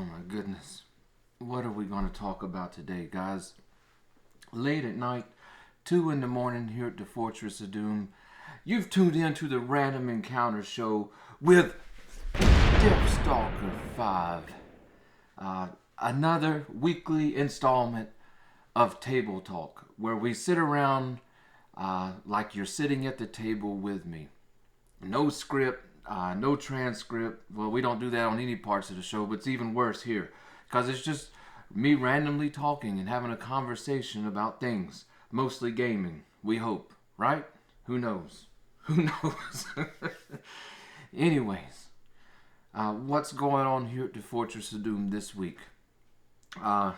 my goodness. What are we going to talk about today, guys? Late at night, 2 in the morning here at the Fortress of Doom, you've tuned in to the Random Encounter Show with Dwarf Stalker 5. Another weekly installment of Table Talk, where we sit around like you're sitting at the table with me. No script, no transcript. Well, we don't do that on any parts of the show, but it's even worse here. Because it's just me randomly talking and having a conversation about things. Mostly gaming, we hope. Right? Who knows? Who knows? Anyways, what's going on here at the Fortress of Doom this week? I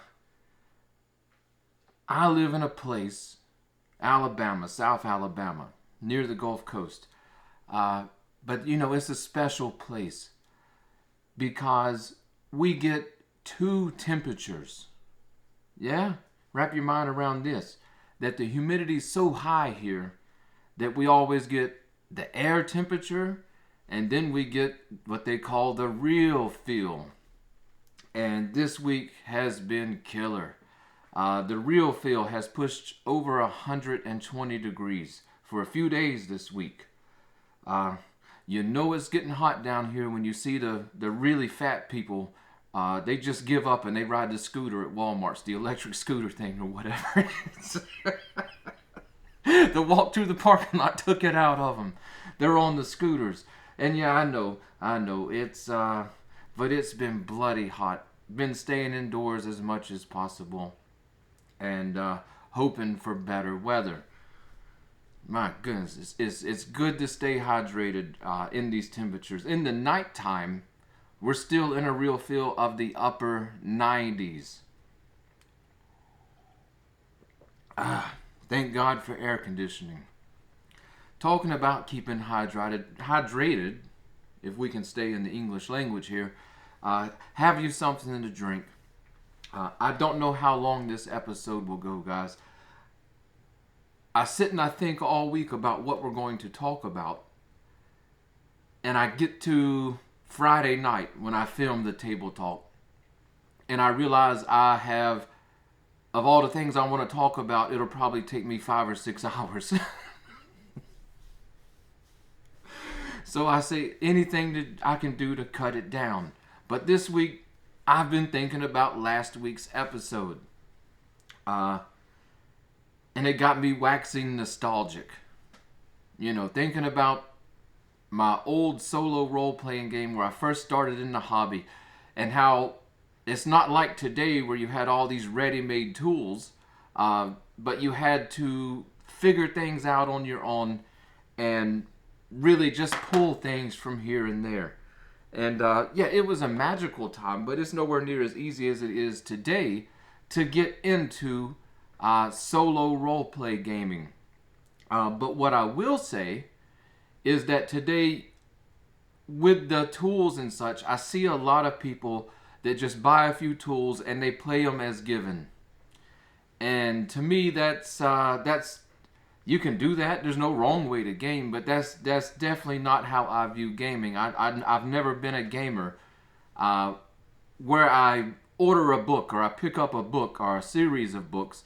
live in a place, Alabama, South Alabama, near the Gulf Coast. But, you know, it's a special place because we get 2 temperatures. Yeah? Wrap your mind around this. That the humidity is so high here that we always get the air temperature and then we get what they call the real feel. And this week has been killer. The real feel has pushed over 120 degrees for a few days this week. You know it's getting hot down here when you see the really fat people. They just give up and they ride the scooter at Walmart's, the electric scooter thing or whatever it is. The walk through the parking lot took it out of them. They're on the scooters. And yeah, I know. But it's been bloody hot. Been staying indoors as much as possible. And hoping for better weather. My goodness, it's good to stay hydrated in these temperatures. In the nighttime, we're still in a real feel of the upper 90s. Thank God for air conditioning. Talking about keeping hydrated, if we can stay in the English language here, have you something to drink. I don't know how long this episode will go, guys. I sit and I think all week about what we're going to talk about. And I get to Friday night when I film the Table Talk. And I realize I have, of all the things I want to talk about, it'll probably take me 5 or 6 hours. So I say anything that I can do to cut it down. But this week, I've been thinking about last week's episode. And it got me waxing nostalgic. You know, thinking about my old solo role-playing game where I first started in the hobby. And how it's not like today where you had all these ready-made tools. But you had to figure things out on your own. And really just pull things from here and there. And yeah, it was a magical time. But it's nowhere near as easy as it is today to get into solo roleplay gaming. But what I will say is that today, with the tools and such, I see a lot of people that just buy a few tools and they play them as given. And to me, that's you can do that. There's no wrong way to game, but that's definitely not how I view gaming. I've never been a gamer where I order a book or I pick up a book or a series of books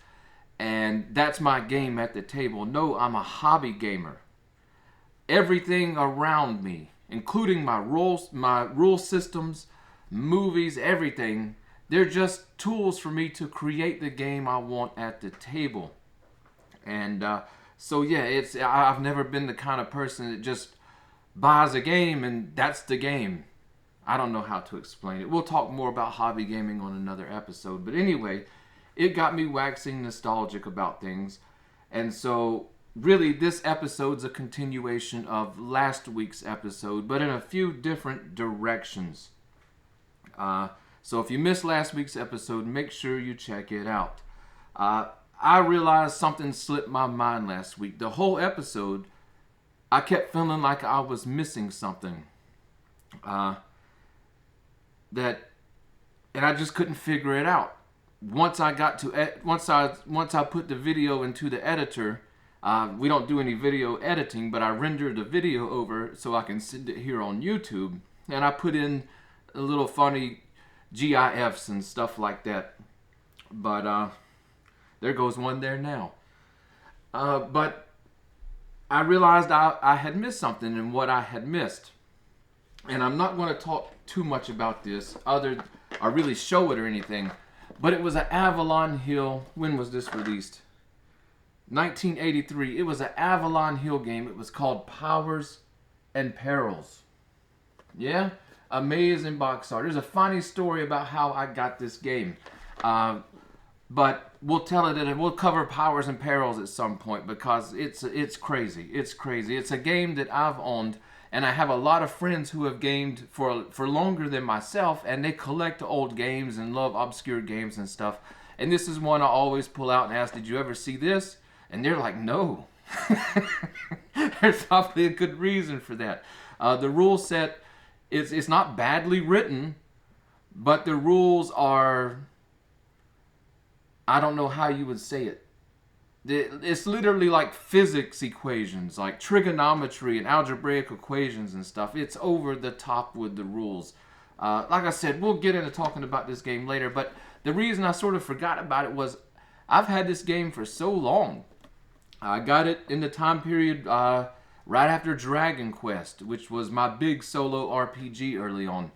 and that's my game at the table. No, I'm a hobby gamer. Everything around me, including my rule systems, movies, everything, they're just tools for me to create the game I want at the table. And so yeah, I've never been the kind of person that just buys a game and that's the game. I don't know how to explain it. We'll talk more about hobby gaming on another episode. But anyway, it got me waxing nostalgic about things. And so, really, this episode's a continuation of last week's episode, but in a few different directions. So if you missed last week's episode, make sure you check it out. I realized something slipped my mind last week. The whole episode, I kept feeling like I was missing something. And I just couldn't figure it out. Once I put the video into the editor, we don't do any video editing, but I rendered the video over so I can send it here on YouTube. And I put in a little funny GIFs and stuff like that. But there goes one there now. But I realized I had missed something in what I had missed. And I'm not going to talk too much about this, or really show it or anything. But it was an Avalon Hill. When was this released? 1983. It was an Avalon Hill game. It was called Powers and Perils. Yeah? Amazing box art. There's a funny story about how I got this game. But we'll tell it, and we'll cover Powers and Perils at some point because it's crazy. It's crazy. It's a game that I've owned, and I have a lot of friends who have gamed for longer than myself, and they collect old games and love obscure games and stuff. And this is one I always pull out and ask, did you ever see this? And they're like, no. There's probably a good reason for that. The rule set, it's not badly written, but the rules are, I don't know how you would say it. It's literally like physics equations, like trigonometry and algebraic equations and stuff. It's over the top with the rules. Like I said, we'll get into talking about this game later, but the reason I sort of forgot about it was I've had this game for so long. I got it in the time period right after Dragon Quest, which was my big solo RPG early on.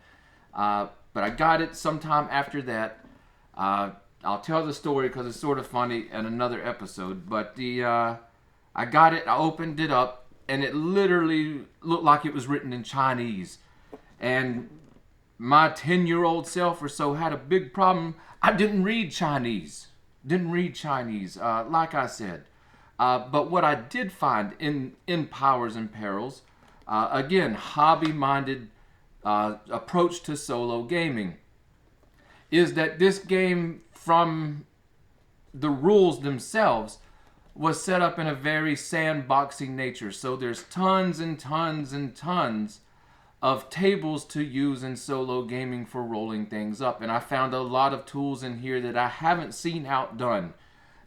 But I got it sometime after that. I'll tell the story because it's sort of funny in another episode. But I got it, I opened it up, and it literally looked like it was written in Chinese. And my 10-year-old self or so had a big problem. I didn't read Chinese. Like I said. But what I did find in Powers and Perils, again, hobby-minded approach to solo gaming, is that this game, from the rules themselves, was set up in a very sandboxing nature. So there's tons and tons and tons of tables to use in solo gaming for rolling things up. And I found a lot of tools in here that I haven't seen outdone.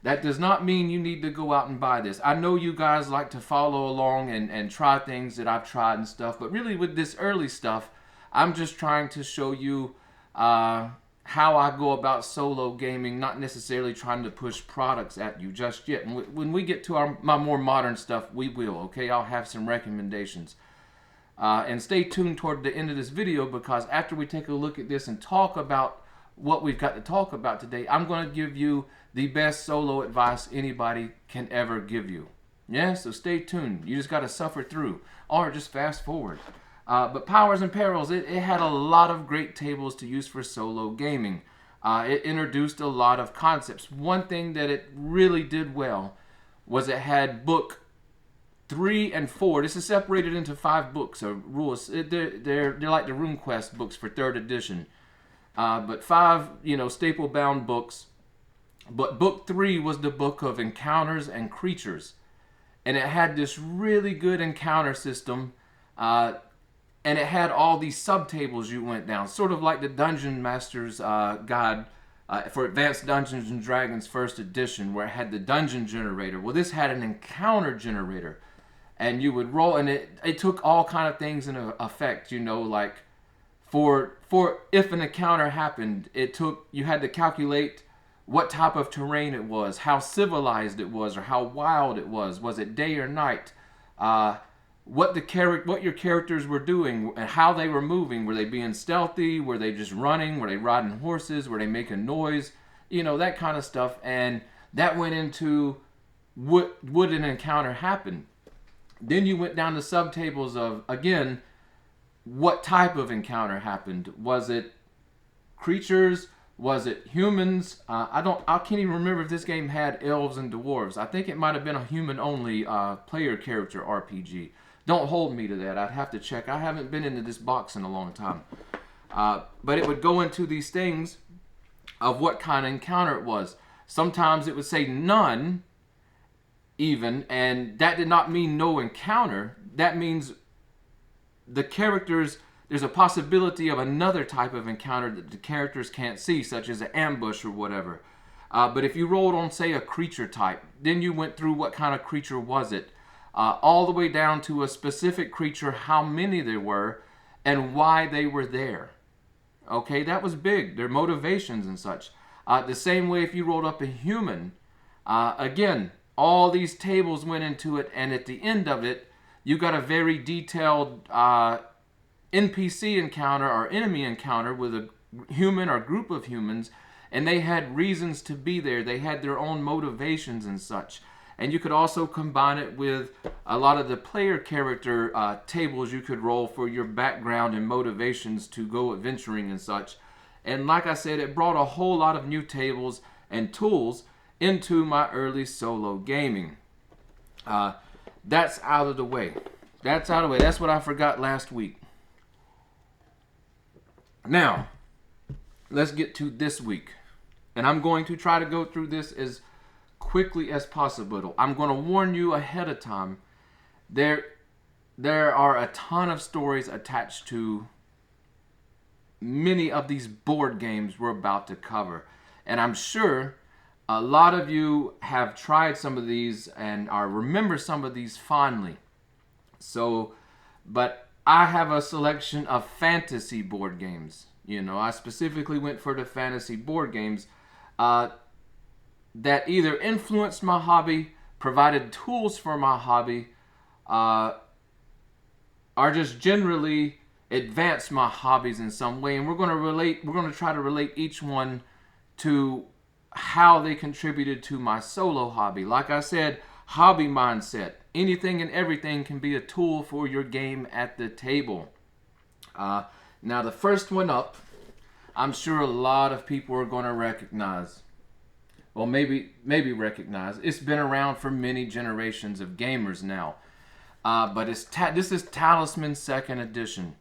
That does not mean you need to go out and buy this. I know you guys like to follow along and try things that I've tried and stuff, but really with this early stuff, I'm just trying to show you how I go about solo gaming, not necessarily trying to push products at you just yet. And when we get to my more modern stuff, we will, okay? I'll have some recommendations. And stay tuned toward the end of this video, because after we take a look at this and talk about what we've got to talk about today, I'm going to give you the best solo advice anybody can ever give you. Yeah, so stay tuned. You just got to suffer through, or just fast forward. But Powers and Perils, it had a lot of great tables to use for solo gaming. It introduced a lot of concepts. One thing that it really did well was it had book 3 and 4. This is separated into 5 books or rules. They're like the RuneQuest books for 3rd edition. But 5, staple bound books. But book 3 was the book of encounters and creatures. And it had this really good encounter system. And it had all these subtables you went down. Sort of like the Dungeon Master's Guide for Advanced Dungeons and Dragons 1st edition, where it had the dungeon generator. Well, this had an encounter generator. And you would roll, and it took all kind of things into effect, like for if an encounter happened, you had to calculate what type of terrain it was, how civilized it was, or how wild it was. Was it day or night? What your characters were doing and how they were moving. Were they being stealthy? Were they just running? Were they riding horses? Were they making noise? That kind of stuff. And that went into would an encounter happen. Then you went down to subtables of, again, what type of encounter happened. Was it creatures? Was it humans? I can't even remember if this game had elves and dwarves. I think it might have been a human-only player character RPG. Don't hold me to that. I'd have to check. I haven't been into this box in a long time. But it would go into these things of what kind of encounter it was. Sometimes it would say none, even, and that did not mean no encounter. That means the characters, there's a possibility of another type of encounter that the characters can't see, such as an ambush or whatever. But if you rolled on, say, a creature type, then you went through what kind of creature was it, all the way down to a specific creature, how many there were, and why they were there. Okay, that was big. Their motivations and such. The same way if you rolled up a human, again, all these tables went into it, and at the end of it, you got a very detailed NPC encounter or enemy encounter with a human or group of humans, and they had reasons to be there. They had their own motivations and such. And you could also combine it with a lot of the player character tables you could roll for your background and motivations to go adventuring and such. And like I said, it brought a whole lot of new tables and tools into my early solo gaming. That's out of the way. That's out of the way. That's what I forgot last week. Now, let's get to this week. And I'm going to try to go through this as quickly as possible. I'm going to warn you ahead of time. There are a ton of stories attached to many of these board games we're about to cover. And I'm sure a lot of you have tried some of these and remember some of these fondly. So, but I have a selection of fantasy board games. I specifically went for the fantasy board games that either influenced my hobby, provided tools for my hobby, are just generally advanced my hobbies in some way. And we're going to try to relate each one to how they contributed to my solo hobby. Like I said, hobby mindset. Anything and everything can be a tool for your game at the table. Now the first one up, I'm sure a lot of people are going to recognize. Well, maybe recognize. It's been around for many generations of gamers now. But this is Talisman 2nd Edition.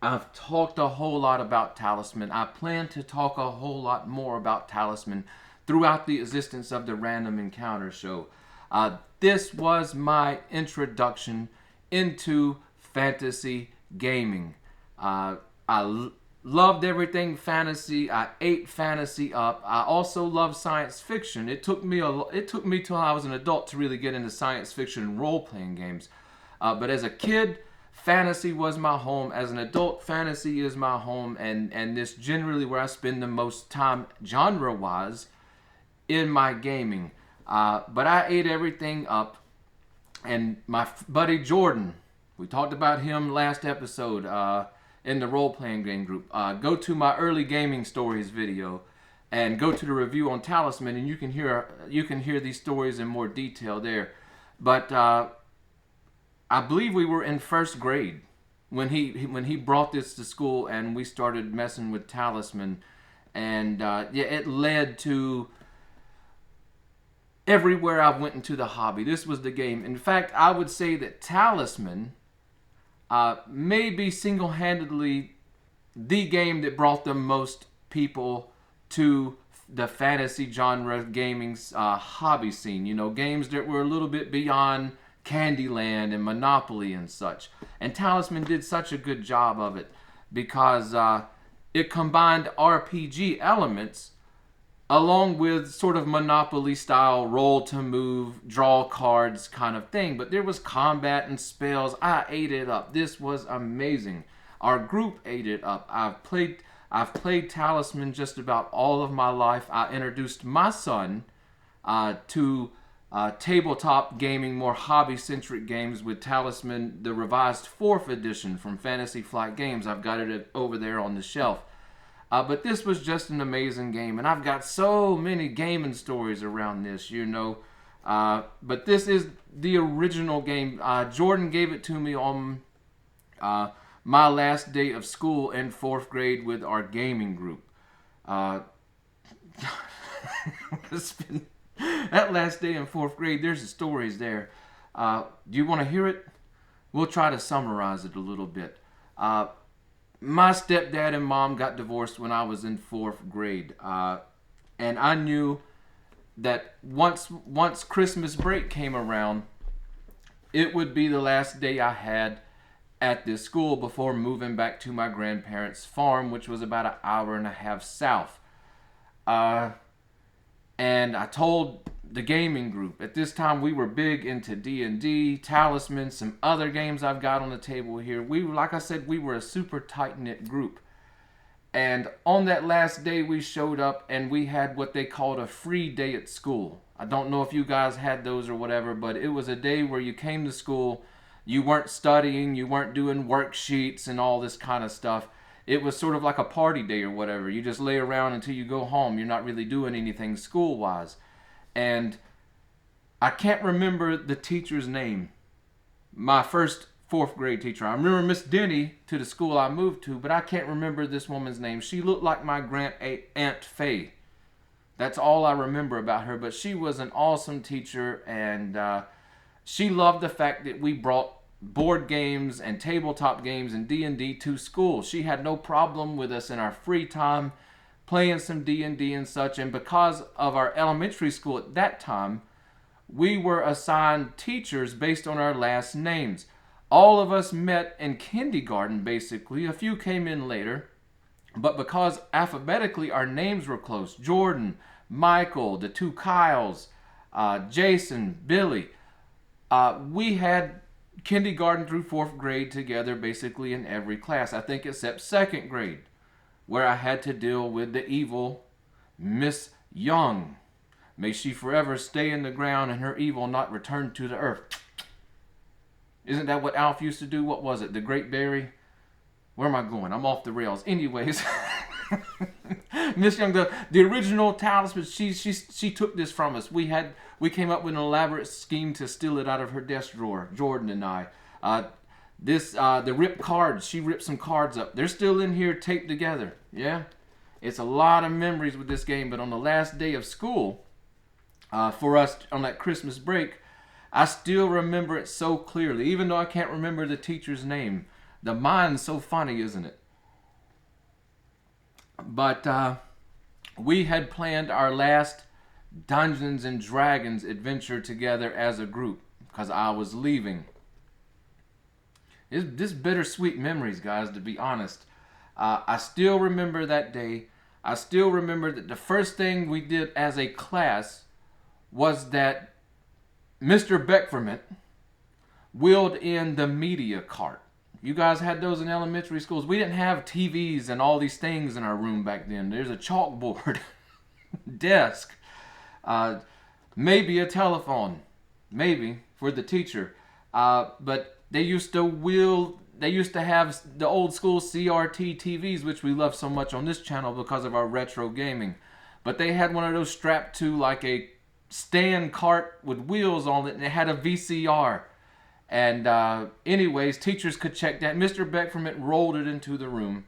I've talked a whole lot about Talisman. I plan to talk a whole lot more about Talisman throughout the existence of the Random Encounter show. This was my introduction into fantasy gaming. I loved everything fantasy. I ate fantasy up. I also love science fiction. It took me till I was an adult to really get into science fiction and role-playing games. But as a kid, fantasy was my home. As an adult, fantasy is my home, and this generally where I spend the most time genre-wise in my gaming. But I ate everything up, and my buddy Jordan, we talked about him last episode in the role-playing game group. Go to my early gaming stories video and go to the review on Talisman, and you can hear these stories in more detail there. But I believe we were in first grade when he brought this to school, and we started messing with Talisman, and it led to everywhere I went into the hobby. This was the game. In fact, I would say that Talisman may be single-handedly the game that brought the most people to the fantasy genre gaming's hobby scene. Games that were a little bit beyond Candyland and Monopoly and such. And Talisman did such a good job of it because it combined RPG elements along with sort of Monopoly style roll to move, draw cards kind of thing. But there was combat and spells. I ate it up. This was amazing. Our group ate it up. I've played Talisman just about all of my life. I introduced my son to tabletop gaming, more hobby-centric games with Talisman, the revised 4th edition from Fantasy Flight Games. I've got it over there on the shelf. But this was just an amazing game, and I've got so many gaming stories around this, But this is the original game. Jordan gave it to me on my last day of school in 4th grade with our gaming group. That last day in 4th grade, there's the stories there. Do you want to hear it? We'll try to summarize it a little bit. My stepdad and mom got divorced when I was in 4th grade. And I knew that once Christmas break came around, it would be the last day I had at this school before moving back to my grandparents' farm, which was about an hour and a half south. And I told the gaming group. At this time, we were big into D&D, Talisman, some other games I've got on the table here. Like I said, we were a super tight-knit group. And on that last day, we showed up and we had what they called a free day at school. I don't know if you guys had those or whatever, but it was a day where you came to school, you weren't studying, you weren't doing worksheets and all this kind of stuff. It was sort of like a party day or whatever. You just lay around until you go home. You're not really doing anything school-wise. And I can't remember the teacher's name. My first fourth grade teacher. I remember Miss Denny to the school I moved to, but I can't remember this woman's name. She looked like my Aunt Faye. That's all I remember about her, but she was an awesome teacher, and she loved the fact that we brought board games and tabletop games and D&D to school. She had no problem with us in our free time playing some D&D and such, and because of our elementary school at that time, we were assigned teachers based on our last names. All of us met in kindergarten, basically. A few came in later. But because alphabetically our names were close, Jordan, Michael, the two Kyles, Jason, Billy, we had kindergarten through fourth grade together basically in every class. I think except second grade, where I had to deal with the evil Miss Young. May she forever stay in the ground and her evil not return to the earth. Isn't that what Alf used to do? What was it? The Great Berry? Where am I going? I'm off the rails. Anyways, Miss Young, the original Talisman, she took this from us. We came up with an elaborate scheme to steal it out of her desk drawer, Jordan and I. The ripped cards, she ripped some cards up. They're still in here taped together. Yeah? It's a lot of memories with this game, but on the last day of school, for us on that Christmas break, I still remember it so clearly, even though I can't remember the teacher's name. The mind's so funny, isn't it? But we had planned our last Dungeons and Dragons adventure together as a group because I was leaving. It's just bittersweet memories, guys, to be honest. I still remember that day. I still remember that the first thing we did as a class was that Mr. Beckferment wheeled in the media cart. You guys had those in elementary schools. We didn't have TVs and all these things in our room back then. There's a chalkboard, desk, maybe a telephone, maybe for the teacher. But they used to have the old school CRT TVs, which we love so much on this channel because of our retro gaming. But they had one of those strapped to like a stand cart with wheels on it, and it had a VCR. And anyways, teachers could check that. Mr. Beckferment rolled it into the room.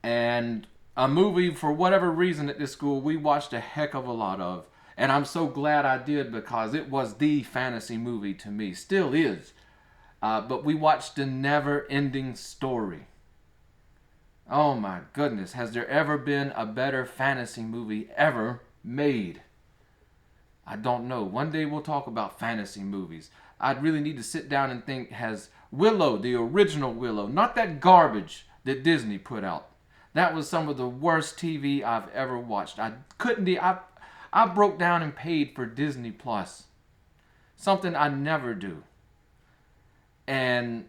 And a movie, for whatever reason at this school, we watched a heck of a lot of. And I'm so glad I did because it was the fantasy movie to me. Still is. But we watched The Never-Ending Story. Oh my goodness. Has there ever been a better fantasy movie ever made? I don't know. One day we'll talk about fantasy movies. I'd really need to sit down and think, has Willow, the original Willow, not that garbage that Disney put out. That was some of the worst TV I've ever watched. I broke down and paid for Disney Plus. Something I never do. And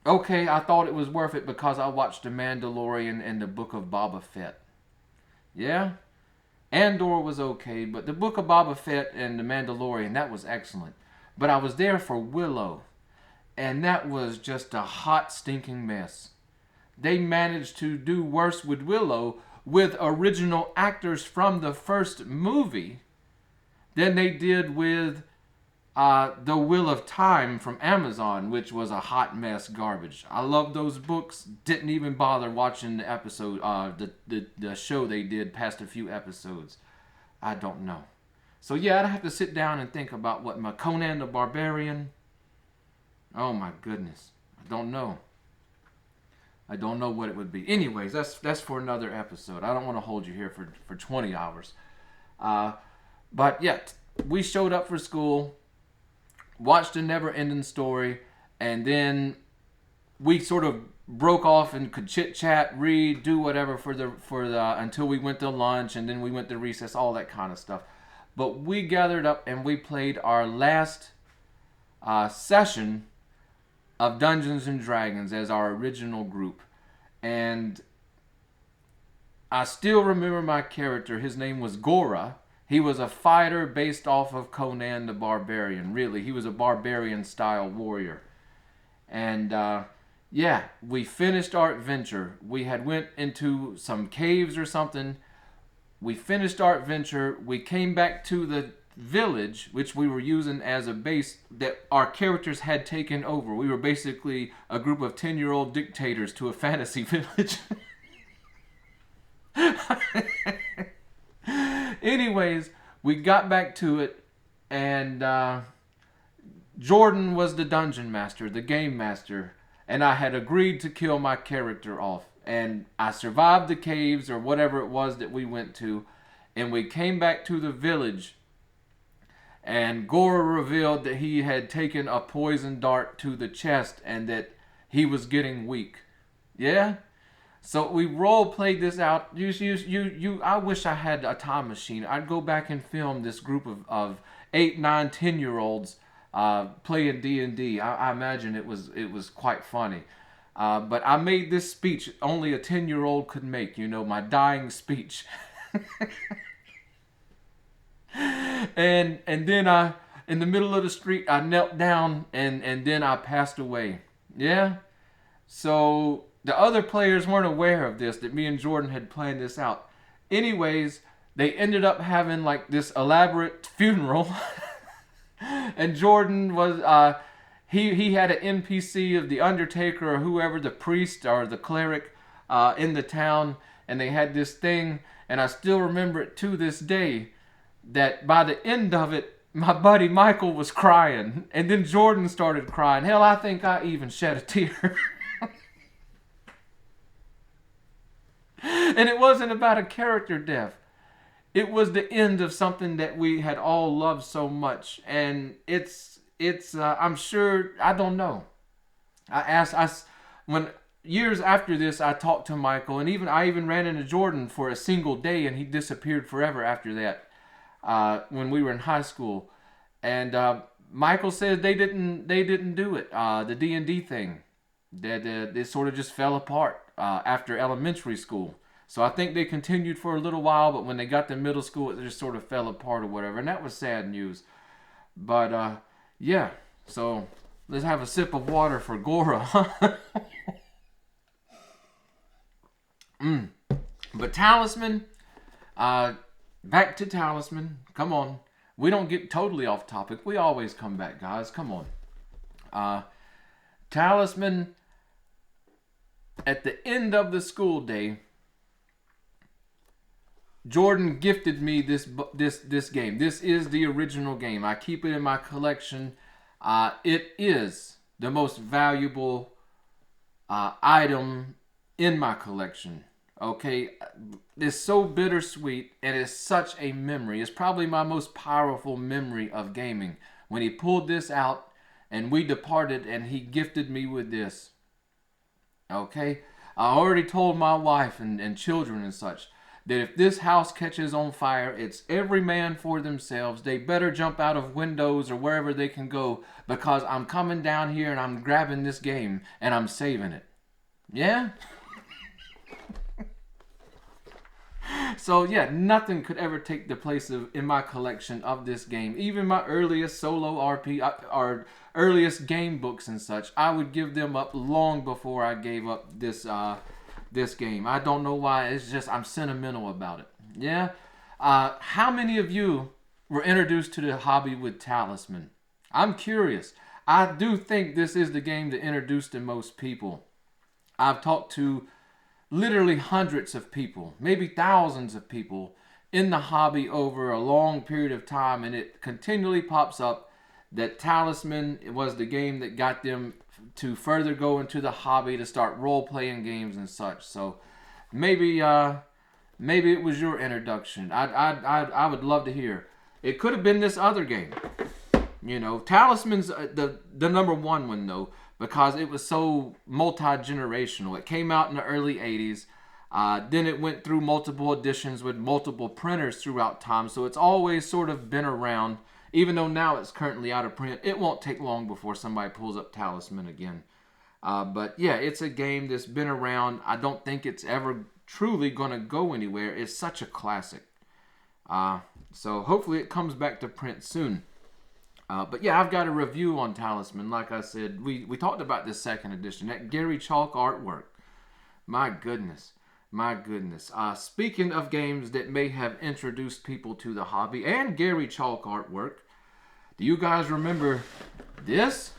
okay, I thought it was worth it because I watched The Mandalorian and the Book of Boba Fett. Yeah? Andor was okay, but the Book of Boba Fett and the Mandalorian, that was excellent. But I was there for Willow, and that was just a hot, stinking mess. They managed to do worse with Willow with original actors from the first movie than they did with The Wheel of Time from Amazon, which was a hot mess garbage. I love those books. Didn't even bother watching the episode, the show they did past a few episodes. I don't know. So yeah, I'd have to sit down and think about what my Conan the Barbarian. Oh my goodness, I don't know. I don't know what it would be. Anyways, that's for another episode. I don't want to hold you here for 20 hours. But yeah, we showed up for school, watched a never-ending story, and then we sort of broke off and could chit-chat, read, do whatever for the until we went to lunch, and then we went to recess, all that kind of stuff. But we gathered up and we played our last session of Dungeons and Dragons as our original group. And I still remember my character. His name was Gora. He was a fighter based off of Conan the Barbarian. Really, he was a barbarian style warrior. And yeah, we finished our adventure. We had went into some caves or something. We finished our adventure. We came back to the village, which we were using as a base that our characters had taken over. We were basically a group of 10-year-old dictators to a fantasy village. Anyways, we got back to it, and Jordan was the dungeon master, the game master, and I had agreed to kill my character off. And I survived the caves or whatever it was that we went to, and we came back to the village, and Gora revealed that he had taken a poison dart to the chest and that he was getting weak. Yeah? So we role played this out. I wish I had a time machine. I'd go back and film this group of 8, 9, 10-year-olds playing D&D. I imagine it was quite funny. But I made this speech only a 10-year-old could make. My dying speech. and then in the middle of the street, I knelt down and then I passed away. Yeah. So the other players weren't aware of this, that me and Jordan had planned this out. Anyways, they ended up having like this elaborate funeral. And Jordan was, he had an NPC of the Undertaker or whoever, the priest or the cleric in the town. And they had this thing, and I still remember it to this day, that by the end of it, my buddy Michael was crying. And then Jordan started crying. Hell, I think I even shed a tear. And it wasn't about a character death. It was the end of something that we had all loved so much. And it's I'm sure, I don't know. When years after this, I talked to Michael, and I even ran into Jordan for a single day, and he disappeared forever after that, when we were in high school. And Michael said they didn't do it, the D&D thing. That it sort of just fell apart after elementary school. So I think they continued for a little while, but when they got to middle school, it just sort of fell apart or whatever. And that was sad news. But yeah, so let's have a sip of water for Gora. But Talisman, back to Talisman. Come on. We don't get totally off topic. We always come back, guys. Come on. Talisman, at the end of the school day, Jordan gifted me this game. This is the original game. I keep it in my collection. It is the most valuable item in my collection. Okay, it's so bittersweet, and it's such a memory. It's probably my most powerful memory of gaming. When he pulled this out, and we departed, and he gifted me with this. Okay, I already told my wife and children and such that if this house catches on fire, it's every man for themselves. They better jump out of windows or wherever they can go, because I'm coming down here and I'm grabbing this game and I'm saving it. Yeah? So yeah, nothing could ever take the place in my collection of this game. Even my earliest solo RP or earliest game books and such, I would give them up long before I gave up this game. I don't know why. It's just I'm sentimental about it. Yeah. How many of you were introduced to the hobby with Talisman? I'm curious. I do think this is the game that introduced to most people. I've talked to literally hundreds of people, maybe thousands of people in the hobby over a long period of time, and it continually pops up that Talisman was the game that got them to further go into the hobby, to start role-playing games and such. So maybe it was your introduction. I would love to hear. It could have been this other game. Talisman's the number one one though, because it was so multi-generational. It came out in the early 80s. Then it went through multiple editions with multiple printers throughout time. So it's always sort of been around. Even though now it's currently out of print, it won't take long before somebody pulls up Talisman again. But yeah, it's a game that's been around. I don't think it's ever truly going to go anywhere. It's such a classic. Uh, so hopefully it comes back to print soon. But yeah, I've got a review on Talisman. Like I said, we talked about this second edition. That Gary Chalk artwork. My goodness. My goodness. Speaking of games that may have introduced people to the hobby and Gary Chalk artwork, do you guys remember this?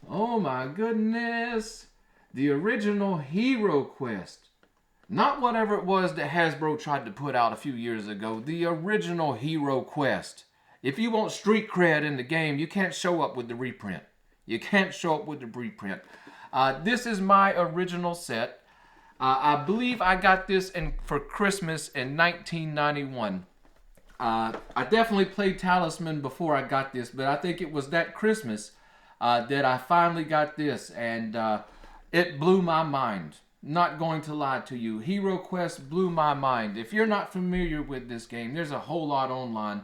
Oh my goodness. The original Hero Quest. Not whatever it was that Hasbro tried to put out a few years ago. The original Hero Quest. If you want street cred in the game, you can't show up with the reprint. You can't show up with the reprint. This is my original set. I believe I got this for Christmas in 1991. I definitely played Talisman before I got this, but I think it was that Christmas that I finally got this, and it blew my mind. Not going to lie to you. Hero Quest blew my mind. If you're not familiar with this game, there's a whole lot online.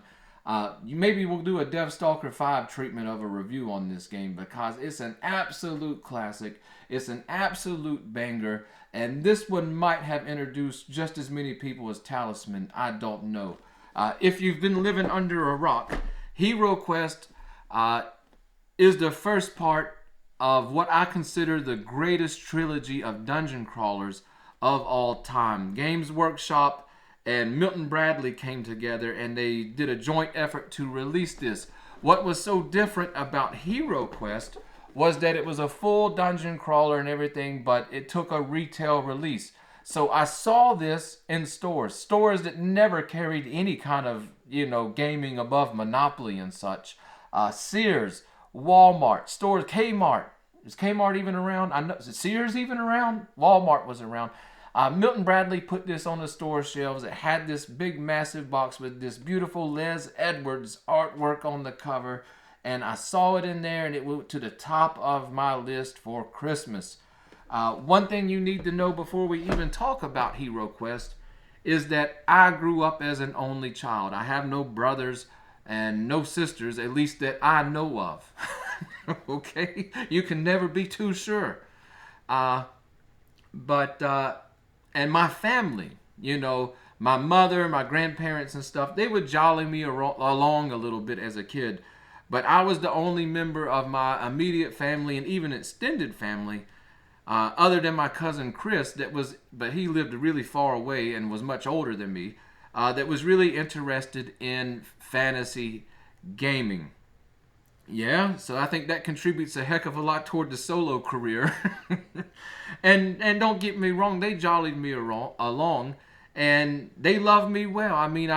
Maybe we'll do a Deathstalker 5 treatment of a review on this game because it's an absolute classic. It's an absolute banger. And this one might have introduced just as many people as Talisman. I don't know. If you've been living under a rock, Hero Quest is the first part of what I consider the greatest trilogy of dungeon crawlers of all time. Games Workshop and Milton Bradley came together and they did a joint effort to release this. What was so different about Hero Quest was that it was a full dungeon crawler and everything, but it took a retail release. So I saw this in stores that never carried any kind of, gaming above Monopoly and such. Sears, Walmart, stores, Kmart. Is Kmart even around? I know. Is Sears even around? Walmart was around. Milton Bradley put this on the store shelves. It had this big, massive box with this beautiful Les Edwards artwork on the cover. And I saw it in there, and it went to the top of my list for Christmas. One thing you need to know before we even talk about Hero Quest is that I grew up as an only child. I have no brothers and no sisters, at least that I know of. Okay? You can never be too sure. And my family, my mother, my grandparents and stuff, they would jolly me along a little bit as a kid. But I was the only member of my immediate family and even extended family, other than my cousin Chris, but he lived really far away and was much older than me, that was really interested in fantasy gaming. Yeah, so I think that contributes a heck of a lot toward the solo career. and don't get me wrong, they jollied me along. And they love me well. I mean,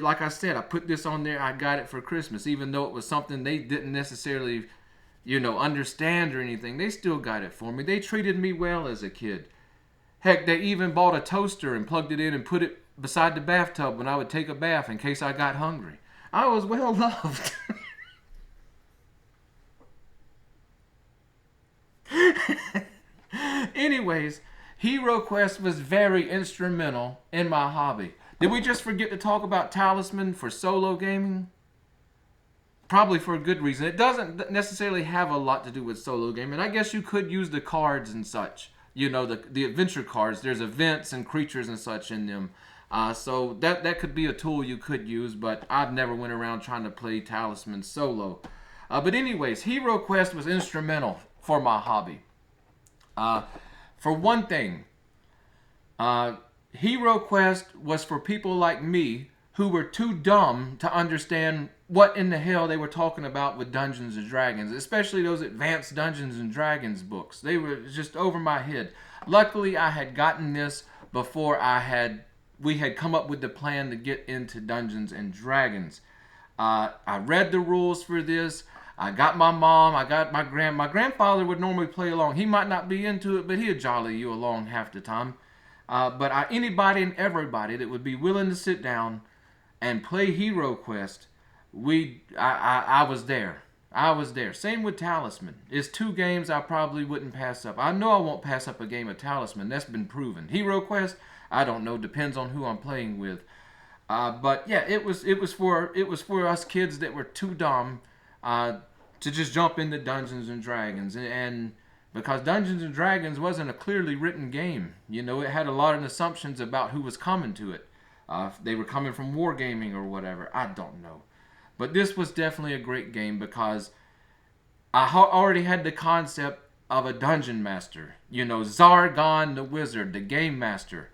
like I said, I put this on there. I got it for Christmas, even though it was something they didn't necessarily, understand or anything. They still got it for me. They treated me well as a kid. Heck, they even bought a toaster and plugged it in and put it beside the bathtub when I would take a bath in case I got hungry. I was well loved. Anyways, Hero Quest was very instrumental in my hobby. Did we just forget to talk about Talisman for solo gaming? Probably for a good reason. It doesn't necessarily have a lot to do with solo gaming. I guess you could use the cards and such. The adventure cards. There's events and creatures and such in them. So that could be a tool you could use, but I've never went around trying to play Talisman solo. But anyways, Hero Quest was instrumental for my hobby. For one thing, Hero Quest was for people like me who were too dumb to understand what in the hell they were talking about with Dungeons and Dragons, especially those advanced Dungeons and Dragons books. They were just over my head. Luckily, I had gotten this before we had come up with the plan to get into Dungeons and Dragons. I read the rules for this. I got my mom, I got my grandfather would normally play along. He might not be into it, but he'd jolly you along half the time. But anybody and everybody that would be willing to sit down and play Hero Quest, I was there. I was there. Same with Talisman. It's two games I probably wouldn't pass up. I know I won't pass up a game of Talisman. That's been proven. Hero Quest, I don't know. Depends on who I'm playing with. But yeah, it was for us kids that were too dumb to just jump into Dungeons and Dragons, and because Dungeons and Dragons wasn't a clearly written game. You know, it had a lot of assumptions about who was coming to it. If they were coming from wargaming or whatever, I don't know. But this was definitely a great game because I already had the concept of a dungeon master. You know, Zargon the wizard, the game master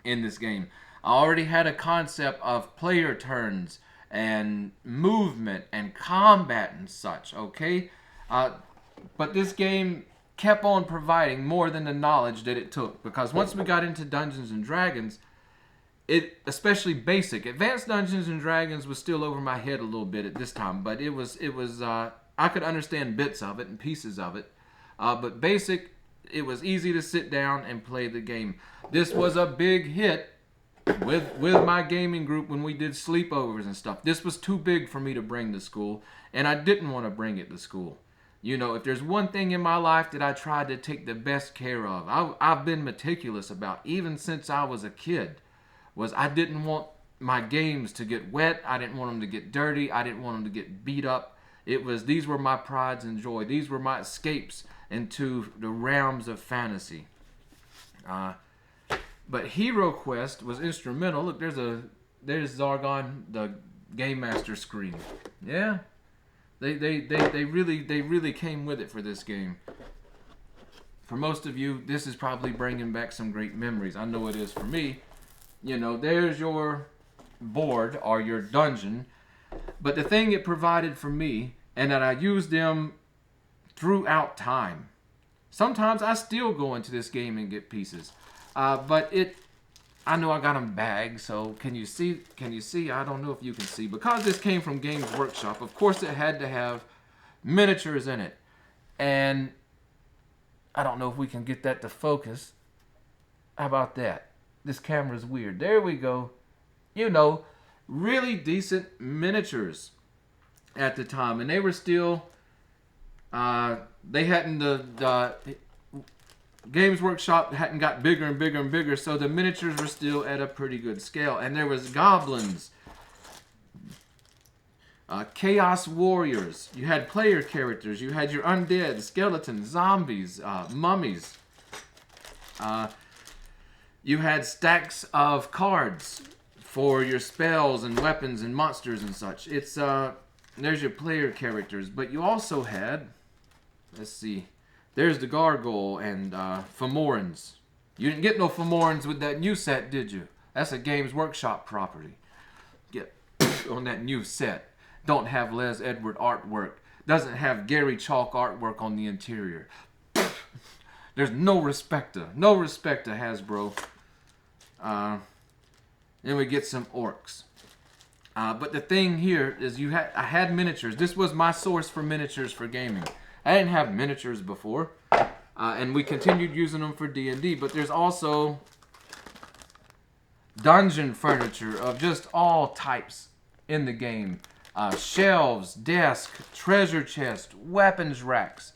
in this game. I already had a concept of player turns and movement and combat and such, okay? But this game kept on providing more than the knowledge that it took, because once we got into Dungeons and Dragons, it, especially basic, advanced Dungeons and Dragons was still over my head a little bit at this time, but it was I could understand bits of it and pieces of it, but basic, it was easy to sit down and play the game. This was a big hit with my gaming group when we did sleepovers and stuff. This was too big for me to bring to school, and I didn't want to bring it to school. You know, if there's one thing in my life that I tried to take the best care of, I've been meticulous about, even since I was a kid, was I didn't want my games to get wet. I didn't want them to get dirty. I didn't want them to get beat up. These were my prides and joy. These were my escapes into the realms of fantasy. But Hero Quest was instrumental. Look, there's Zargon, the Game Master screen. Yeah, they really came with it for this game. For most of you, this is probably bringing back some great memories. I know it is for me. You know, there's your board or your dungeon. But the thing it provided for me, and that I used them throughout time. Sometimes I still go into this game and get pieces. But I know I got them bagged, so can you see? I don't know if you can see. Because this came from Games Workshop, of course it had to have miniatures in it. And I don't know if we can get that to focus. How about that? This camera's weird. There we go. You know, really decent miniatures at the time. And they were still, they hadn't, the Games Workshop hadn't got bigger and bigger and bigger, so the miniatures were still at a pretty good scale. And there was goblins, chaos warriors. You had player characters. You had your undead, skeletons, zombies, mummies. You had stacks of cards for your spells and weapons and monsters and such. There's your player characters, but you also had, let's see, there's the Gargoyle and Fomorans. You didn't get no Fomorans with that new set, did you? That's a Games Workshop property. Get on that new set. Don't have Les Edward artwork. Doesn't have Gary Chalk artwork on the interior. There's no respect to Hasbro. Then we get some orcs. But the thing here is I had miniatures. This was my source for miniatures for gaming. I didn't have miniatures before. And we continued using them for D&D. But there's also dungeon furniture of just all types in the game. Shelves, desk, treasure chest, weapons racks,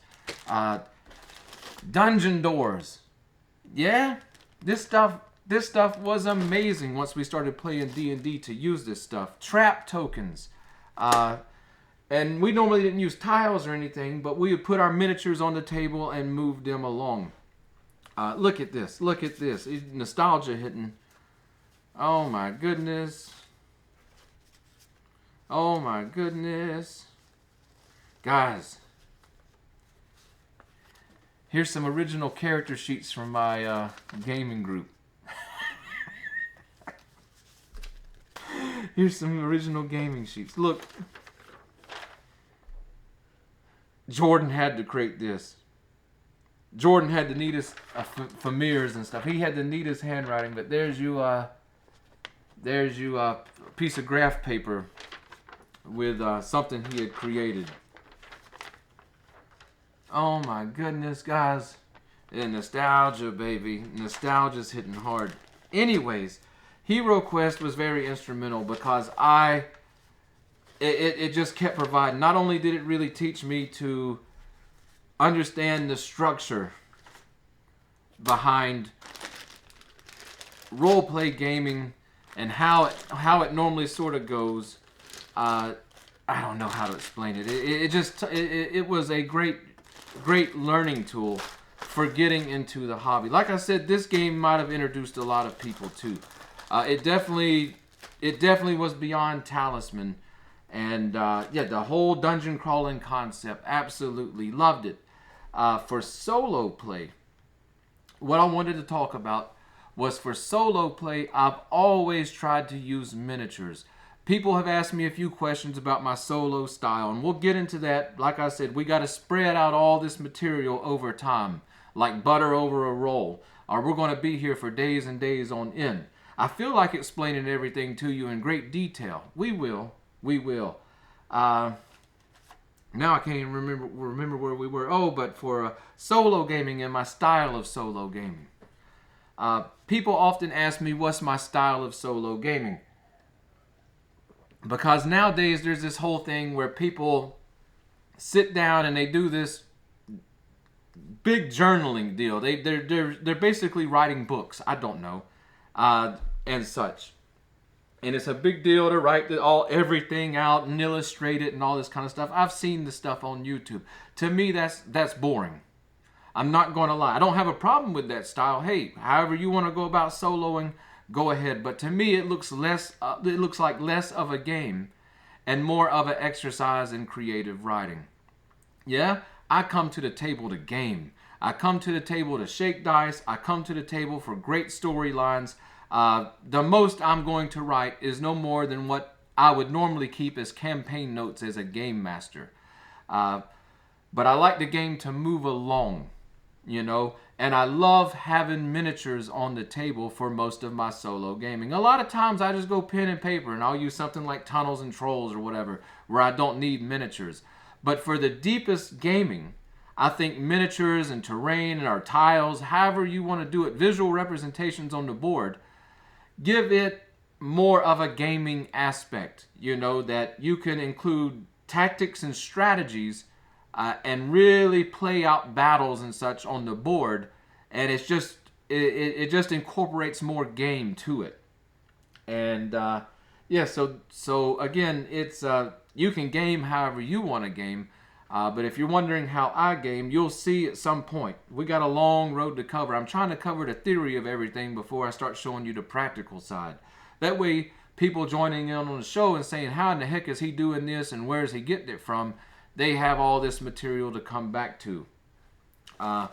dungeon doors. Yeah, this stuff was amazing once we started playing D&D to use this stuff. Trap tokens. And we normally didn't use tiles or anything, but we would put our miniatures on the table and move them along. Look at this. Look at this. Nostalgia hitting. Oh my goodness. Oh my goodness. Guys. Here's some original character sheets from my gaming group. Here's some original gaming sheets. Look. Jordan had to create this. Jordan had the neatest Famirs and stuff. He had the neatest handwriting, but there's you a piece of graph paper with something he had created. Oh my goodness, guys. And nostalgia, baby. Nostalgia's hitting hard. Anyways, Hero Quest was very instrumental because it just kept providing. Not only did it really teach me to understand the structure behind role-play gaming and how it normally sort of goes, I don't know how to explain it. It was a great learning tool for getting into the hobby. Like I said, this game might have introduced a lot of people too. It definitely was beyond Talisman, and yeah, the whole dungeon crawling concept, absolutely loved it. For solo play, what I wanted to talk about was for solo play, I've always tried to use miniatures. People have asked me a few questions about my solo style, and we'll get into that. Like I said, we got to spread out all this material over time, like butter over a roll, or we're going to be here for days and days on end. I feel like explaining everything to you in great detail. We will. Now I can't even remember where we were. Oh, but for solo gaming and my style of solo gaming. People often ask me what's my style of solo gaming. Because nowadays there's this whole thing where people sit down and they do this big journaling deal. They're basically writing books. I don't know, and such. And it's a big deal to write everything out and illustrate it and all this kind of stuff. I've seen the stuff on YouTube. To me, that's boring. I'm not going to lie. I don't have a problem with that style. Hey, however you want to go about soloing, go ahead. But to me, it looks like less of a game and more of an exercise in creative writing. Yeah, I come to the table to game. I come to the table to shake dice. I come to the table for great storylines. The most I'm going to write is no more than what I would normally keep as campaign notes as a game master. But I like the game to move along, and I love having miniatures on the table for most of my solo gaming. A lot of times I just go pen and paper and I'll use something like Tunnels and Trolls or whatever, where I don't need miniatures. But for the deepest gaming, I think miniatures and terrain and our tiles, however you want to do it, visual representations on the board, give it more of a gaming aspect, that you can include tactics and strategies and really play out battles and such on the board, and it just incorporates more game to it. And yeah, so again, it's you can game however you want to game, but if you're wondering how I game, you'll see at some point. We got a long road to cover. I'm trying to cover the theory of everything before I start showing you the practical side. That way, people joining in on the show and saying, how in the heck is he doing this and where is he getting it from? They have all this material to come back to. Yeah,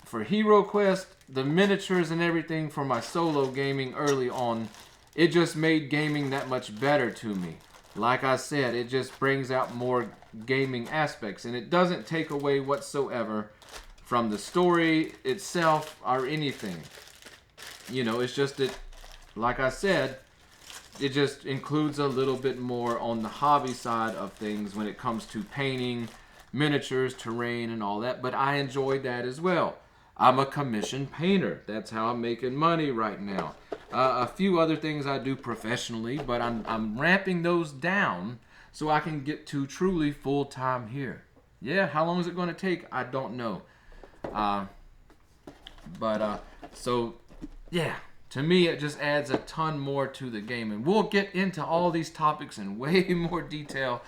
for Hero Quest, the miniatures and everything for my solo gaming early on, it just made gaming that much better to me. Like I said, it just brings out more gaming aspects, and it doesn't take away whatsoever from the story itself or anything. It's just that, like I said, it just includes a little bit more on the hobby side of things when it comes to painting, miniatures, terrain, and all that. But I enjoy that as well. I'm a commissioned painter. That's how I'm making money right now. A few other things I do professionally, but I'm ramping those down so I can get to truly full-time here. Yeah, how long is it going to take? I don't know. So, yeah. To me, it just adds a ton more to the game. And we'll get into all these topics in way more detail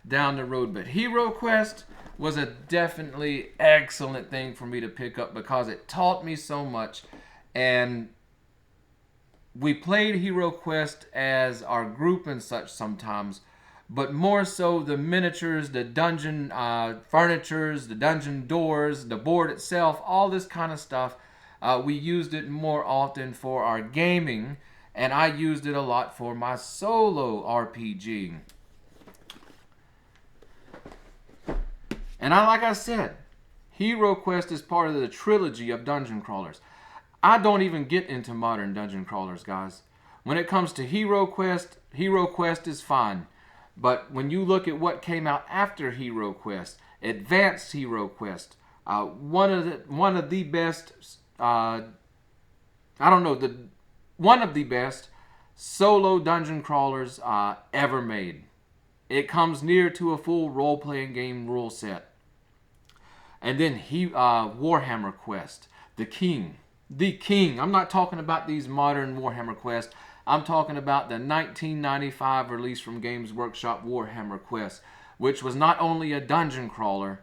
down the road. But Hero Quest was a definitely excellent thing for me to pick up because it taught me so much. And we played Hero Quest as our group and such sometimes. But more so the miniatures, the dungeon furnitures, the dungeon doors, the board itself, all this kind of stuff. We used it more often for our gaming, and I used it a lot for my solo RPG. And like I said, Hero Quest is part of the trilogy of dungeon crawlers. I don't even get into modern dungeon crawlers, guys. When it comes to Hero Quest is fine. But when you look at what came out after Hero Quest, Advanced Hero Quest, one of the best... one of the best solo dungeon crawlers ever made. It comes near to a full role-playing game rule set. And then Warhammer Quest, the King. I'm not talking about these modern Warhammer Quest. I'm talking about the 1995 release from Games Workshop, Warhammer Quest, which was not only a dungeon crawler,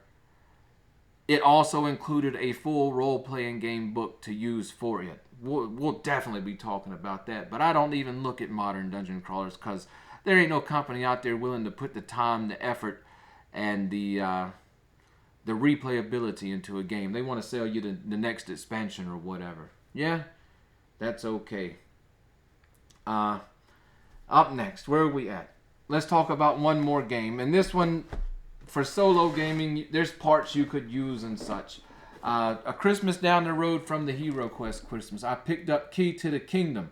it also included a full role-playing game book to use for it. We'll definitely be talking about that, but I don't even look at modern dungeon crawlers because there ain't no company out there willing to put the time, the effort, and the replayability into a game. They want to sell you the next expansion or whatever. Yeah, that's okay. Up next, where are we at? Let's talk about one more game, and this one, for solo gaming, there's parts you could use and such. A Christmas down the road from the Hero Quest Christmas, I picked up Key to the Kingdom.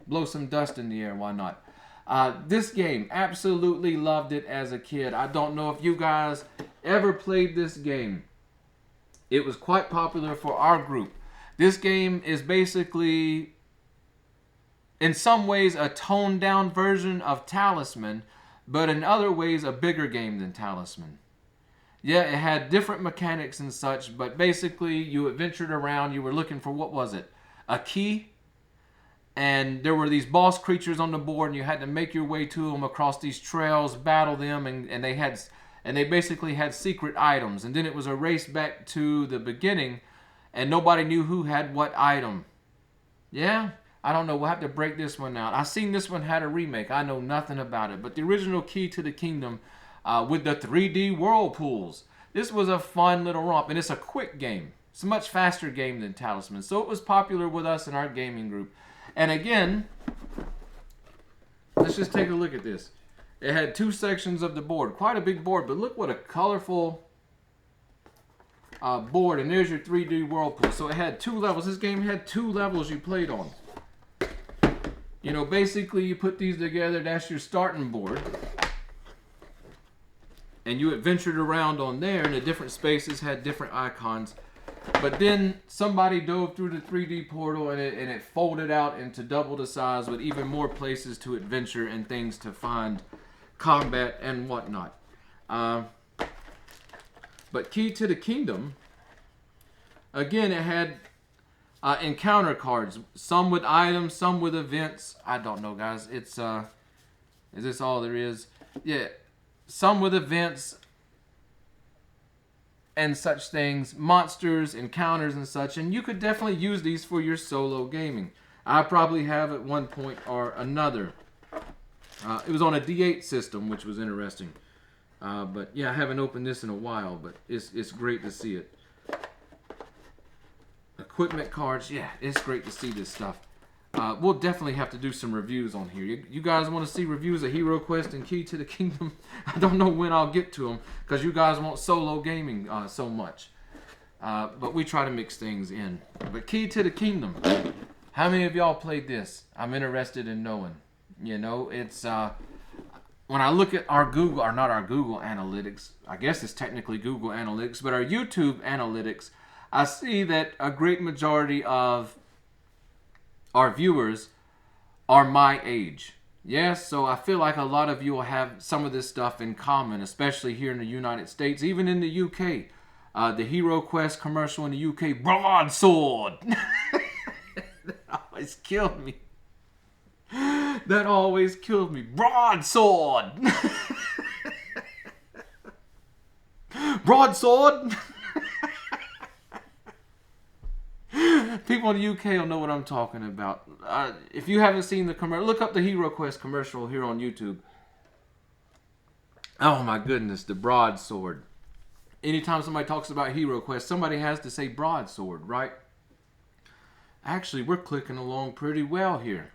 Blow some dust in the air, why not? This game, absolutely loved it as a kid. I don't know if you guys ever played this game. It was quite popular for our group. This game is basically, in some ways, a toned down version of Talisman, but in other ways a bigger game than Talisman. Yeah, it had different mechanics and such, but basically you adventured around, you were looking for, what was it? A key? And there were these boss creatures on the board, and you had to make your way to them across these trails, battle them, and they basically had secret items. And then it was a race back to the beginning, and nobody knew who had what item. Yeah? I don't know. We'll have to break this one out. I seen this one had a remake. I know nothing about it. But the original Key to the Kingdom with the 3D whirlpools. This was a fun little romp. And it's a quick game. It's a much faster game than Talisman. So it was popular with us in our gaming group. And again, let's just take a look at this. It had two sections of the board. Quite a big board. But look what a colorful board. And there's your 3D whirlpool. So it had two levels. This game had two levels you played on. You know, basically you put these together, that's your starting board. And you adventured around on there, and the different spaces had different icons. But then somebody dove through the 3D portal, and it folded out into double the size with even more places to adventure and things to find, combat and whatnot. But Key to the Kingdom, again, it had encounter cards, some with items, some with events. I don't know, guys. It's is this all there is? Yeah, some with events and such things, monsters, encounters and such, and you could definitely use these for your solo gaming. I probably have at one point or another. It was on a D8 system, which was interesting. But yeah, I haven't opened this in a while, but it's great to see it. Equipment cards, yeah, it's great to see this stuff. We'll definitely have to do some reviews on here. You guys want to see reviews of Hero Quest and Key to the Kingdom? I don't know when I'll get to them because you guys want solo gaming so much. But we try to mix things in. But Key to the Kingdom, how many of y'all played this? I'm interested in knowing. You know, it's when I look at our Google, or not our Google Analytics, I guess it's technically Google Analytics, but our YouTube Analytics, I see that a great majority of our viewers are my age. Yes, so I feel like a lot of you will have some of this stuff in common, especially here in the United States, even in the UK. The Hero Quest commercial in the UK, broadsword. That always killed me. That always killed me. Broadsword. Broadsword. People in the UK will know what I'm talking about. If you haven't seen the commercial, look up the Hero Quest commercial here on YouTube. Oh my goodness, the broadsword. Anytime somebody talks about Hero Quest, somebody has to say broadsword, right? Actually, we're clicking along pretty well here.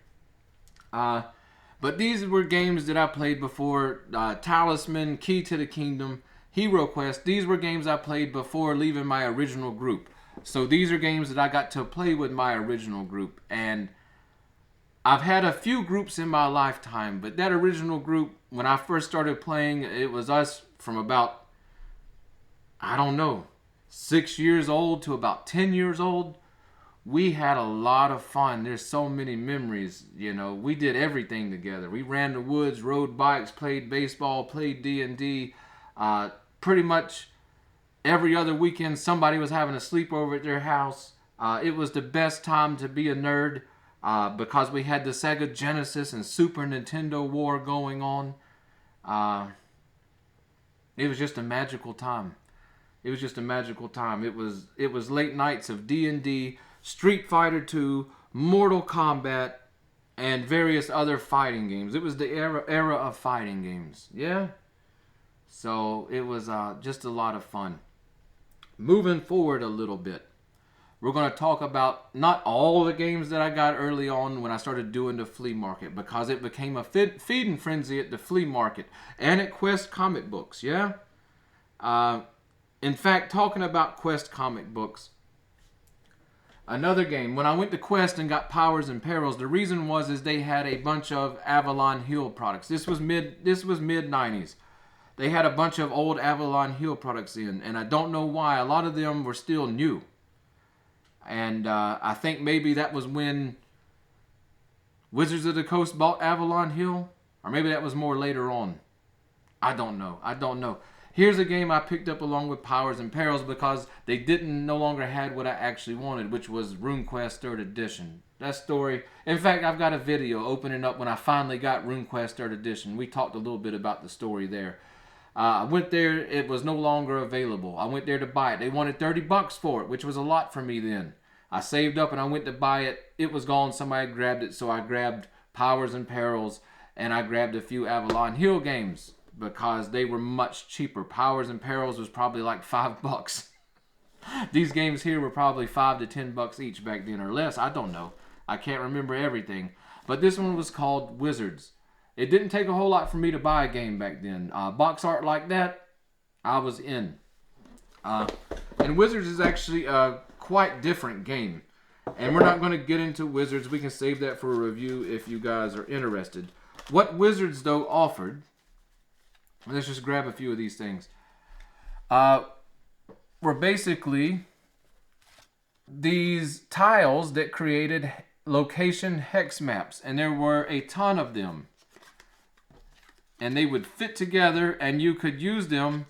But these were games that I played before. Talisman, Key to the Kingdom, Hero Quest. These were games I played before leaving my original group. So these are games that I got to play with my original group. And I've had a few groups in my lifetime, but that original group, when I first started playing, it was us from about, I don't know, 6 years old to about 10 years old. We had a lot of fun. There's so many memories, you know. We did everything together. We ran the woods, rode bikes, played baseball, played D&D. Pretty much every other weekend, somebody was having a sleepover at their house. It was the best time to be a nerd. because we had the Sega Genesis and Super Nintendo war going on. It was just a magical time. It was just a magical time. It was late nights of D&D, Street Fighter 2, Mortal Kombat, and various other fighting games. It was the era of fighting games. Yeah? So it was just a lot of fun. Moving forward a little bit, we're going to talk about not all the games that I got early on when I started doing the flea market, because it became a feeding frenzy at the flea market and at Quest comic books. Yeah? In fact, talking about Quest comic books, another game, when I went to Quest and got Powers and Perils, the reason is they had a bunch of Avalon Hill products. This was mid 90s. They had a bunch of old Avalon Hill products in, and I don't know why. A lot of them were still new. And I think maybe that was when Wizards of the Coast bought Avalon Hill, or maybe that was more later on. I don't know. Here's a game I picked up along with Powers and Perils because they no longer had what I actually wanted, which was RuneQuest 3rd Edition. That story, in fact, I've got a video opening up when I finally got RuneQuest 3rd Edition. We talked a little bit about the story there. I went there, it was no longer available. I went there to buy it. They wanted $30 for it, which was a lot for me then. I saved up and I went to buy it. It was gone. Somebody grabbed it, so I grabbed Powers and Perils, and I grabbed a few Avalon Hill games because they were much cheaper. Powers and Perils was probably like $5. These games here were probably $5 to $10 each back then, or less. I don't know. I can't remember everything. But this one was called Wizards. It didn't take a whole lot for me to buy a game back then. Box art like that, I was in. And Wizards is actually a quite different game. And we're not going to get into Wizards. We can save that for a review if you guys are interested. What Wizards, though, offered... Let's just grab a few of these things. Were basically these tiles that created location hex maps. And there were a ton of them. And they would fit together, and you could use them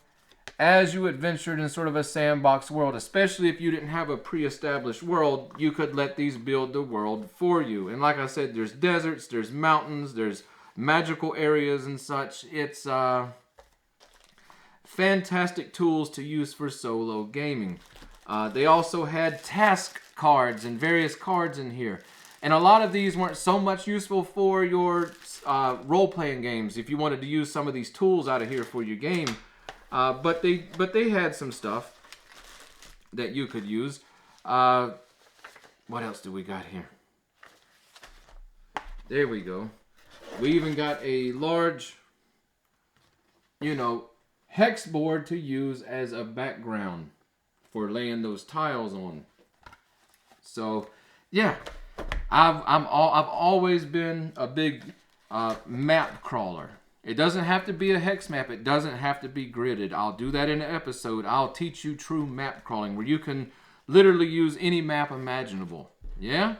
as you adventured in sort of a sandbox world. Especially if you didn't have a pre-established world, you could let these build the world for you. And like I said, there's deserts, there's mountains, there's magical areas and such. It's fantastic tools to use for solo gaming. They also had task cards and various cards in here. And a lot of these weren't so much useful for your role-playing games if you wanted to use some of these tools out of here for your game. But they had some stuff that you could use. What else do we got here? There we go. We even got a large, hex board to use as a background for laying those tiles on. So, yeah. I've always been a big map crawler. It doesn't have to be a hex map. It doesn't have to be gridded. I'll do that in an episode. I'll teach you true map crawling where you can literally use any map imaginable. Yeah?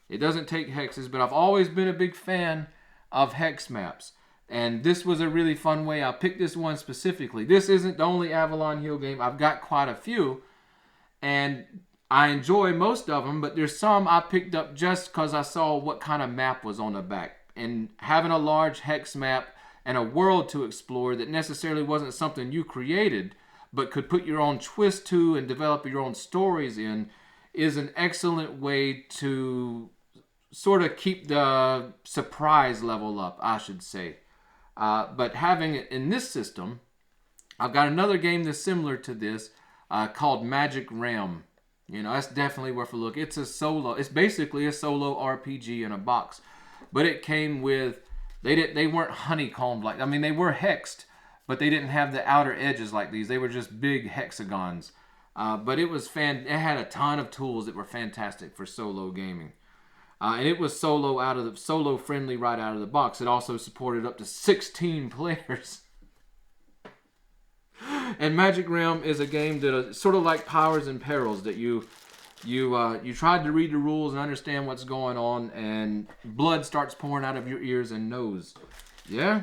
It doesn't take hexes, but I've always been a big fan of hex maps. And this was a really fun way. I picked this one specifically. This isn't the only Avalon Hill game. I've got quite a few. And I enjoy most of them, but there's some I picked up just because I saw what kind of map was on the back. And having a large hex map and a world to explore that necessarily wasn't something you created, but could put your own twist to and develop your own stories in, is an excellent way to sort of keep the surprise level up, I should say. But having it in this system, I've got another game that's similar to this called Magic Realm. That's definitely worth a look. It's basically a solo RPG in a box. But it came with, they weren't honeycombed they were hexed, but they didn't have the outer edges like these. They were just big hexagons. But it had a ton of tools that were fantastic for solo gaming. And it was solo friendly right out of the box. It also supported up to 16 players. And Magic Realm is a game that sort of like Powers and Perils, that you tried to read the rules and understand what's going on, and blood starts pouring out of your ears and nose. Yeah?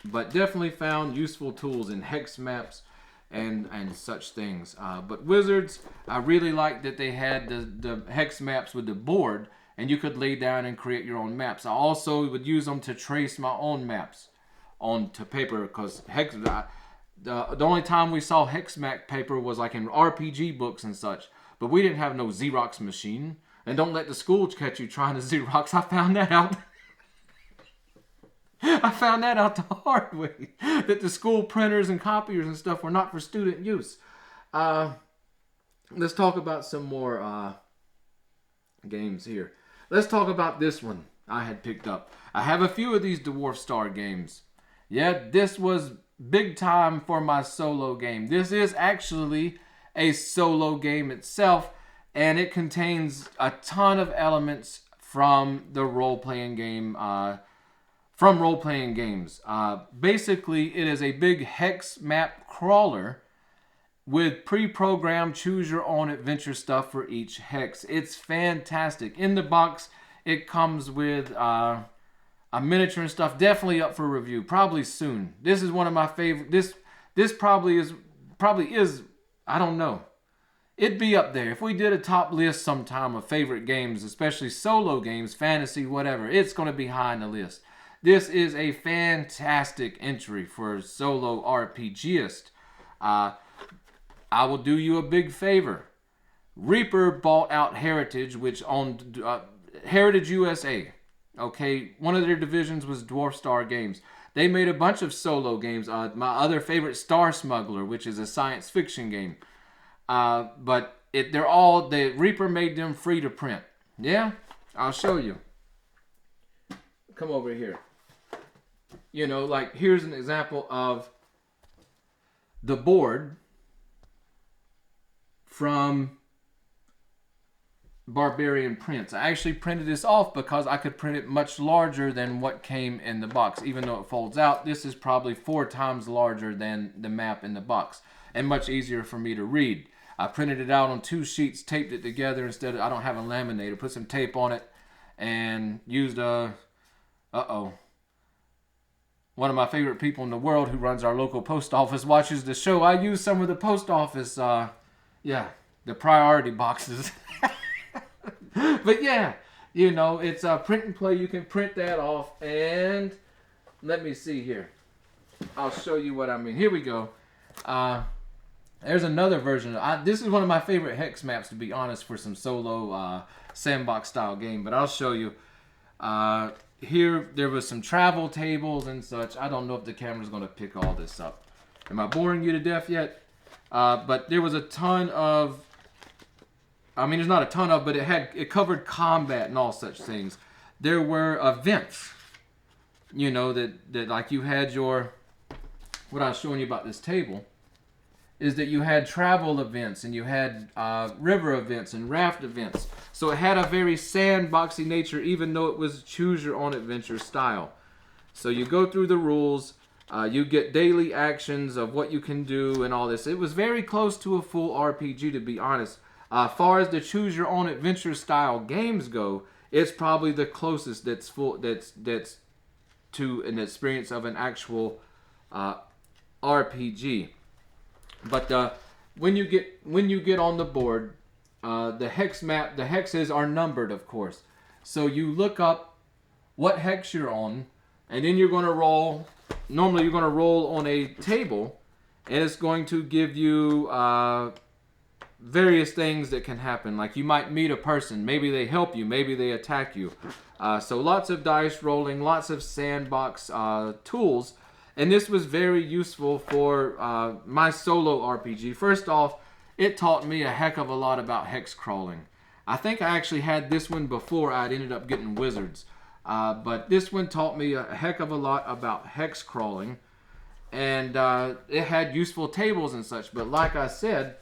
But definitely found useful tools in hex maps and such things. But Wizards, I really liked that they had the hex maps with the board, and you could lay down and create your own maps. I also would use them to trace my own maps onto paper, because hex. The only time we saw hex map paper was like in RPG books and such, but we didn't have no Xerox machine. And don't let the school catch you trying to Xerox. I found that out. I found that out the hard way, that the school printers and copiers and stuff were not for student use. Let's talk about some more games here. Let's talk about this one I had picked up. I have a few of these Dwarf Star games. Yeah, this was big time for my solo game. This is actually a solo game itself, and it contains a ton of elements from the role-playing game, from role-playing games. Basically, it is a big hex map crawler with pre-programmed choose-your-own-adventure stuff for each hex. It's fantastic. In the box, it comes with a miniature and stuff. Definitely up for review. Probably soon. This is one of my favorite. This probably is. I don't know. It'd be up there. If we did a top list sometime of favorite games, especially solo games, fantasy, whatever, it's going to be high on the list. This is a fantastic entry for a solo RPGist. I will do you a big favor. Reaper bought out Heritage, which owned Heritage USA. Okay, one of their divisions was Dwarf Star Games. They made a bunch of solo games. My other favorite, Star Smuggler, which is a science fiction game. But the Reaper made them free to print. Yeah, I'll show you. Come over here. You know, like here's an example of the board from Barbarian prints. I actually printed this off because I could print it much larger than what came in the box. Even though it folds out, this is probably 4 times larger than the map in the box, and much easier for me to read. I printed it out on 2 sheets, taped it together instead of, I don't have a laminator, put some tape on it, and used one of my favorite people in the world who runs our local post office watches the show. I used some of the post office, the priority boxes. But yeah, you know, it's a print and play. You can print that off, and let me see here. I'll show you what I mean. Here we go. There's another version. This is one of my favorite hex maps, to be honest, for some solo sandbox style game. But I'll show you. Here, there was some travel tables and such. I don't know if the camera's going to pick all this up. Am I boring you to death yet? But there was a ton of... I mean, there's not a ton of, but it covered combat and all such things. There were events, you know, that like you had your... What I was showing you about this table is that you had travel events, and you had river events and raft events. So it had a very sandboxy nature, even though it was choose your own adventure style. So you go through the rules, you get daily actions of what you can do and all this. It was very close to a full RPG, to be honest. As far as the choose your own adventure style games go, it's probably the closest that's to an experience of an actual RPG. But when you get on the board, the hexes are numbered, of course. So you look up what hex you're on, and then you're going to roll. Normally, you're going to roll on a table, and it's going to give you various things that can happen. Like you might meet a person, maybe they help you, maybe they attack you. So lots of dice rolling, lots of sandbox tools. And this was very useful for my solo RPG. First off, it taught me a heck of a lot about hex crawling. I think I actually had this one before I'd ended up getting wizards. But this one taught me a heck of a lot about hex crawling. And it had useful tables and such. But like I said,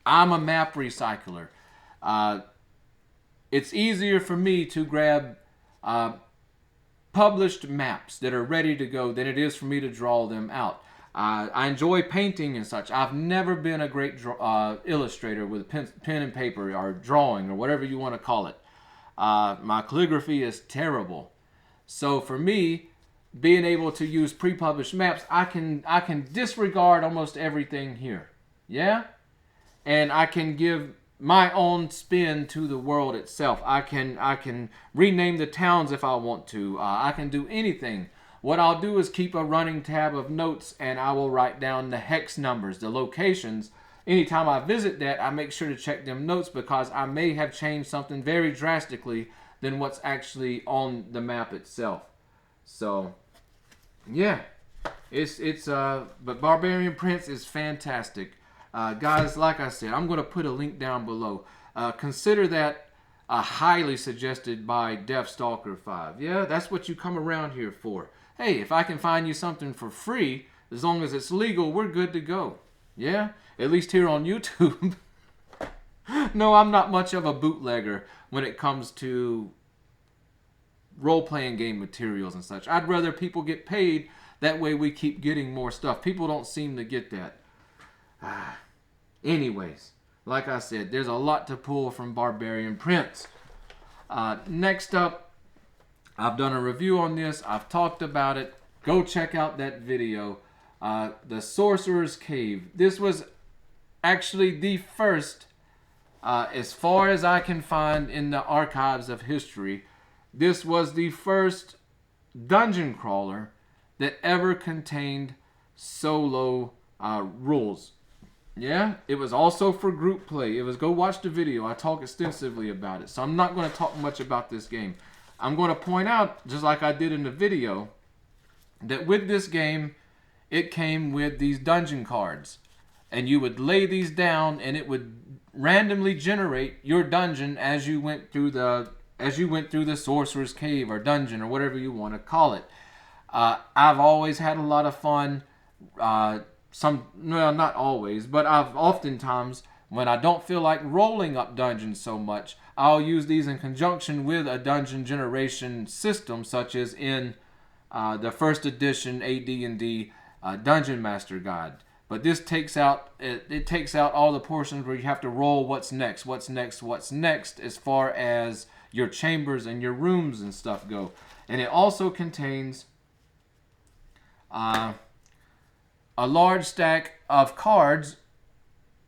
I'm a map recycler. It's easier for me to grab published maps that are ready to go than it is for me to draw them out. I enjoy painting and such. I've never been a great illustrator with pen and paper or drawing or whatever you want to call it. My calligraphy is terrible. So for me, being able to use pre-published maps, I can disregard almost everything here. Yeah? And I can give my own spin to the world itself. I can rename the towns if I want to. I can do anything. What I'll do is keep a running tab of notes, and I will write down the hex numbers, the locations. Anytime I visit that, I make sure to check them notes, because I may have changed something very drastically than what's actually on the map itself. So, yeah, but Barbarian Prince is fantastic. Guys, like I said, I'm going to put a link down below. Consider that highly suggested by Deathstalker 5. Yeah, that's what you come around here for. Hey, if I can find you something for free, as long as it's legal, we're good to go. Yeah, at least here on YouTube. No, I'm not much of a bootlegger when it comes to role-playing game materials and such. I'd rather people get paid. That way we keep getting more stuff. People don't seem to get that. Anyways, like I said, there's a lot to pull from Barbarian Prince. Next up, I've done a review on this. I've talked about it. Go check out that video. The Sorcerer's Cave. This was actually the first, as far as I can find in the archives of history, this was the first dungeon crawler that ever contained solo rules. Yeah, it was also for group play. It was, go watch the video. I talk extensively about it. So I'm not going to talk much about this game. I'm going to point out, just like I did in the video, that with this game, it came with these dungeon cards. And you would lay these down, and it would randomly generate your dungeon as you went through the Sorcerer's Cave or dungeon or whatever you want to call it. I've always had a lot of fun. Well, not always, but I've oftentimes, when I don't feel like rolling up dungeons so much, I'll use these in conjunction with a dungeon generation system, such as in the first edition AD&D Dungeon Master Guide. But this takes out it takes out all the portions where you have to roll what's next as far as your chambers and your rooms and stuff go. And it also contains a large stack of cards,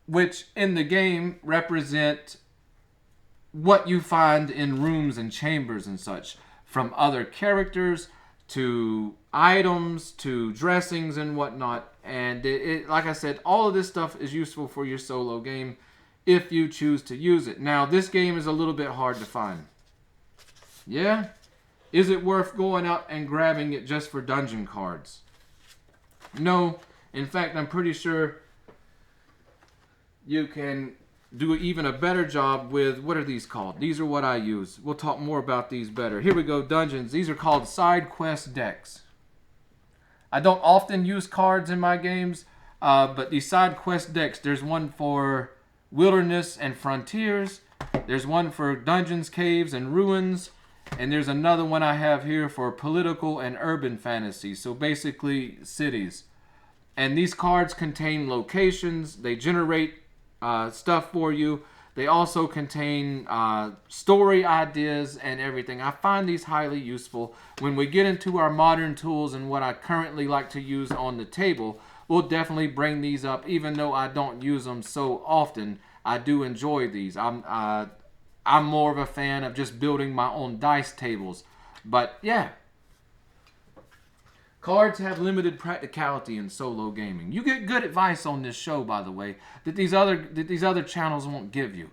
which in the game represent what you find in rooms and chambers and such, from other characters to items to dressings and whatnot. And like I said, all of this stuff is useful for your solo game if you choose to use it. Now, this game is a little bit hard to find. Yeah? Is it worth going out and grabbing it just for dungeon cards? No. In fact, I'm pretty sure you can do even a better job with, what are these called? These are what I use. We'll talk more about these better. Here we go, dungeons. These are called side quest decks. I don't often use cards in my games, but these side quest decks, there's one for wilderness and frontiers. There's one for dungeons, caves, and ruins. And there's another one I have here for political and urban fantasy. So basically, cities. And these cards contain locations. They generate stuff for you. They also contain story ideas and everything. I find these highly useful. When we get into our modern tools and what I currently like to use on the table, we'll definitely bring these up. Even though I don't use them so often, I do enjoy these. I'm more of a fan of just building my own dice tables. But yeah, cards have limited practicality in solo gaming. You get good advice on this show, by the way, that these other channels won't give you.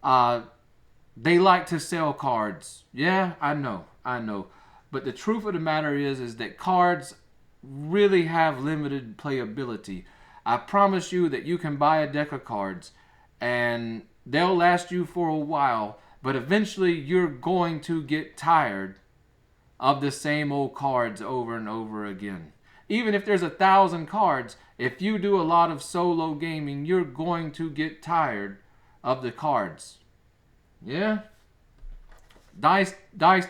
They like to sell cards. Yeah, I know. But the truth of the matter is that cards really have limited playability. I promise you that you can buy a deck of cards and they'll last you for a while, but eventually you're going to get tired of the same old cards over and over again. Even if there's 1,000 cards, if you do a lot of solo gaming, you're going to get tired of the cards. Yeah? Dice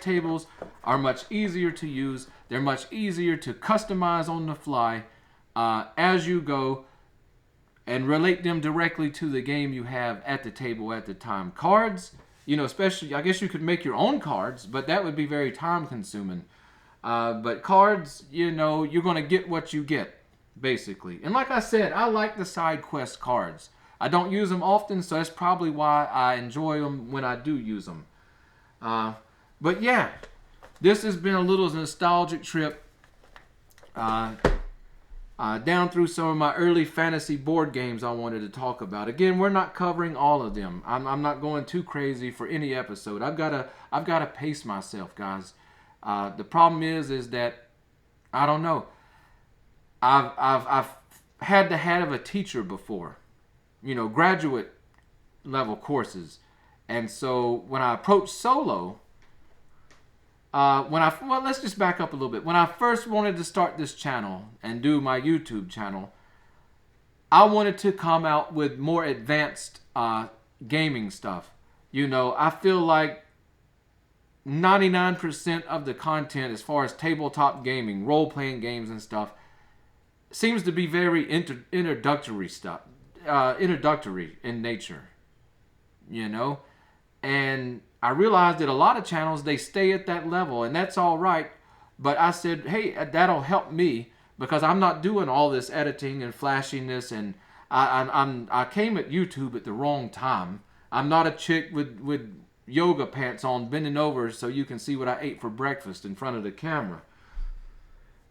tables are much easier to use. They're much easier to customize on the fly as you go, and relate them directly to the game you have at the table at the time. Cards, especially, I guess you could make your own cards, but that would be very time consuming. But cards, you're going to get what you get, basically. And like I said, I like the side quest cards. I don't use them often, so that's probably why I enjoy them when I do use them. But yeah, this has been a little nostalgic trip down through some of my early fantasy board games I wanted to talk about. Again, we're not covering all of them. I'm not going too crazy for any episode. I've got to pace myself, guys. The problem is that I don't know. I've had the hat of a teacher before, graduate level courses, and so when I approached solo, let's just back up a little bit. When I first wanted to start this channel and do my YouTube channel, I wanted to come out with more advanced gaming stuff. I feel like 99% of the content as far as tabletop gaming, role-playing games and stuff, seems to be very introductory stuff, introductory in nature, and I realized that a lot of channels, they stay at that level, and that's all right. But I said, hey, that'll help me because I'm not doing all this editing and flashiness, and I came at YouTube at the wrong time. I'm not a chick with yoga pants on, bending over so you can see what I ate for breakfast in front of the camera.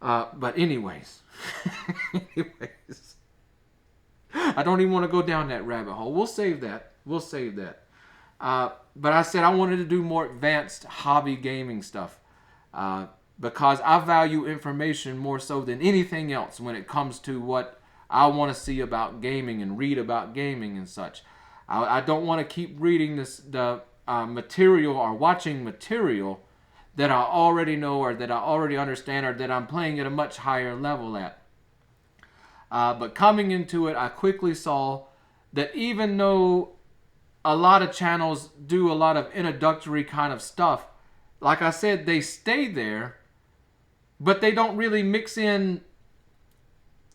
But anyways, I don't even want to go down that rabbit hole. We'll save that. But I said I wanted to do more advanced hobby gaming stuff because I value information more so than anything else when it comes to what I want to see about gaming and read about gaming and such. I don't want to keep reading the material or watching material that I already know or that I already understand or that I'm playing at a much higher level at. But coming into it, I quickly saw that even though a lot of channels do a lot of introductory kind of stuff, like I said, they stay there, but they don't really mix in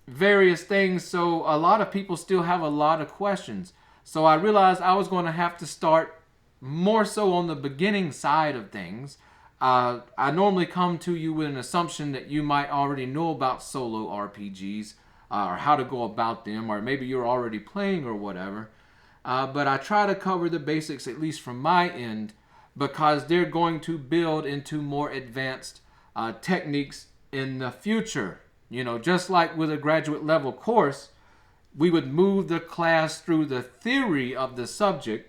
various things, so a lot of people still have a lot of questions. So I realized I was going to have to start more so on the beginning side of things. I normally come to you with an assumption that you might already know about solo RPGs or how to go about them, or maybe you're already playing or whatever. But I try to cover the basics, at least from my end, because they're going to build into more advanced techniques in the future. Just like with a graduate level course, we would move the class through the theory of the subject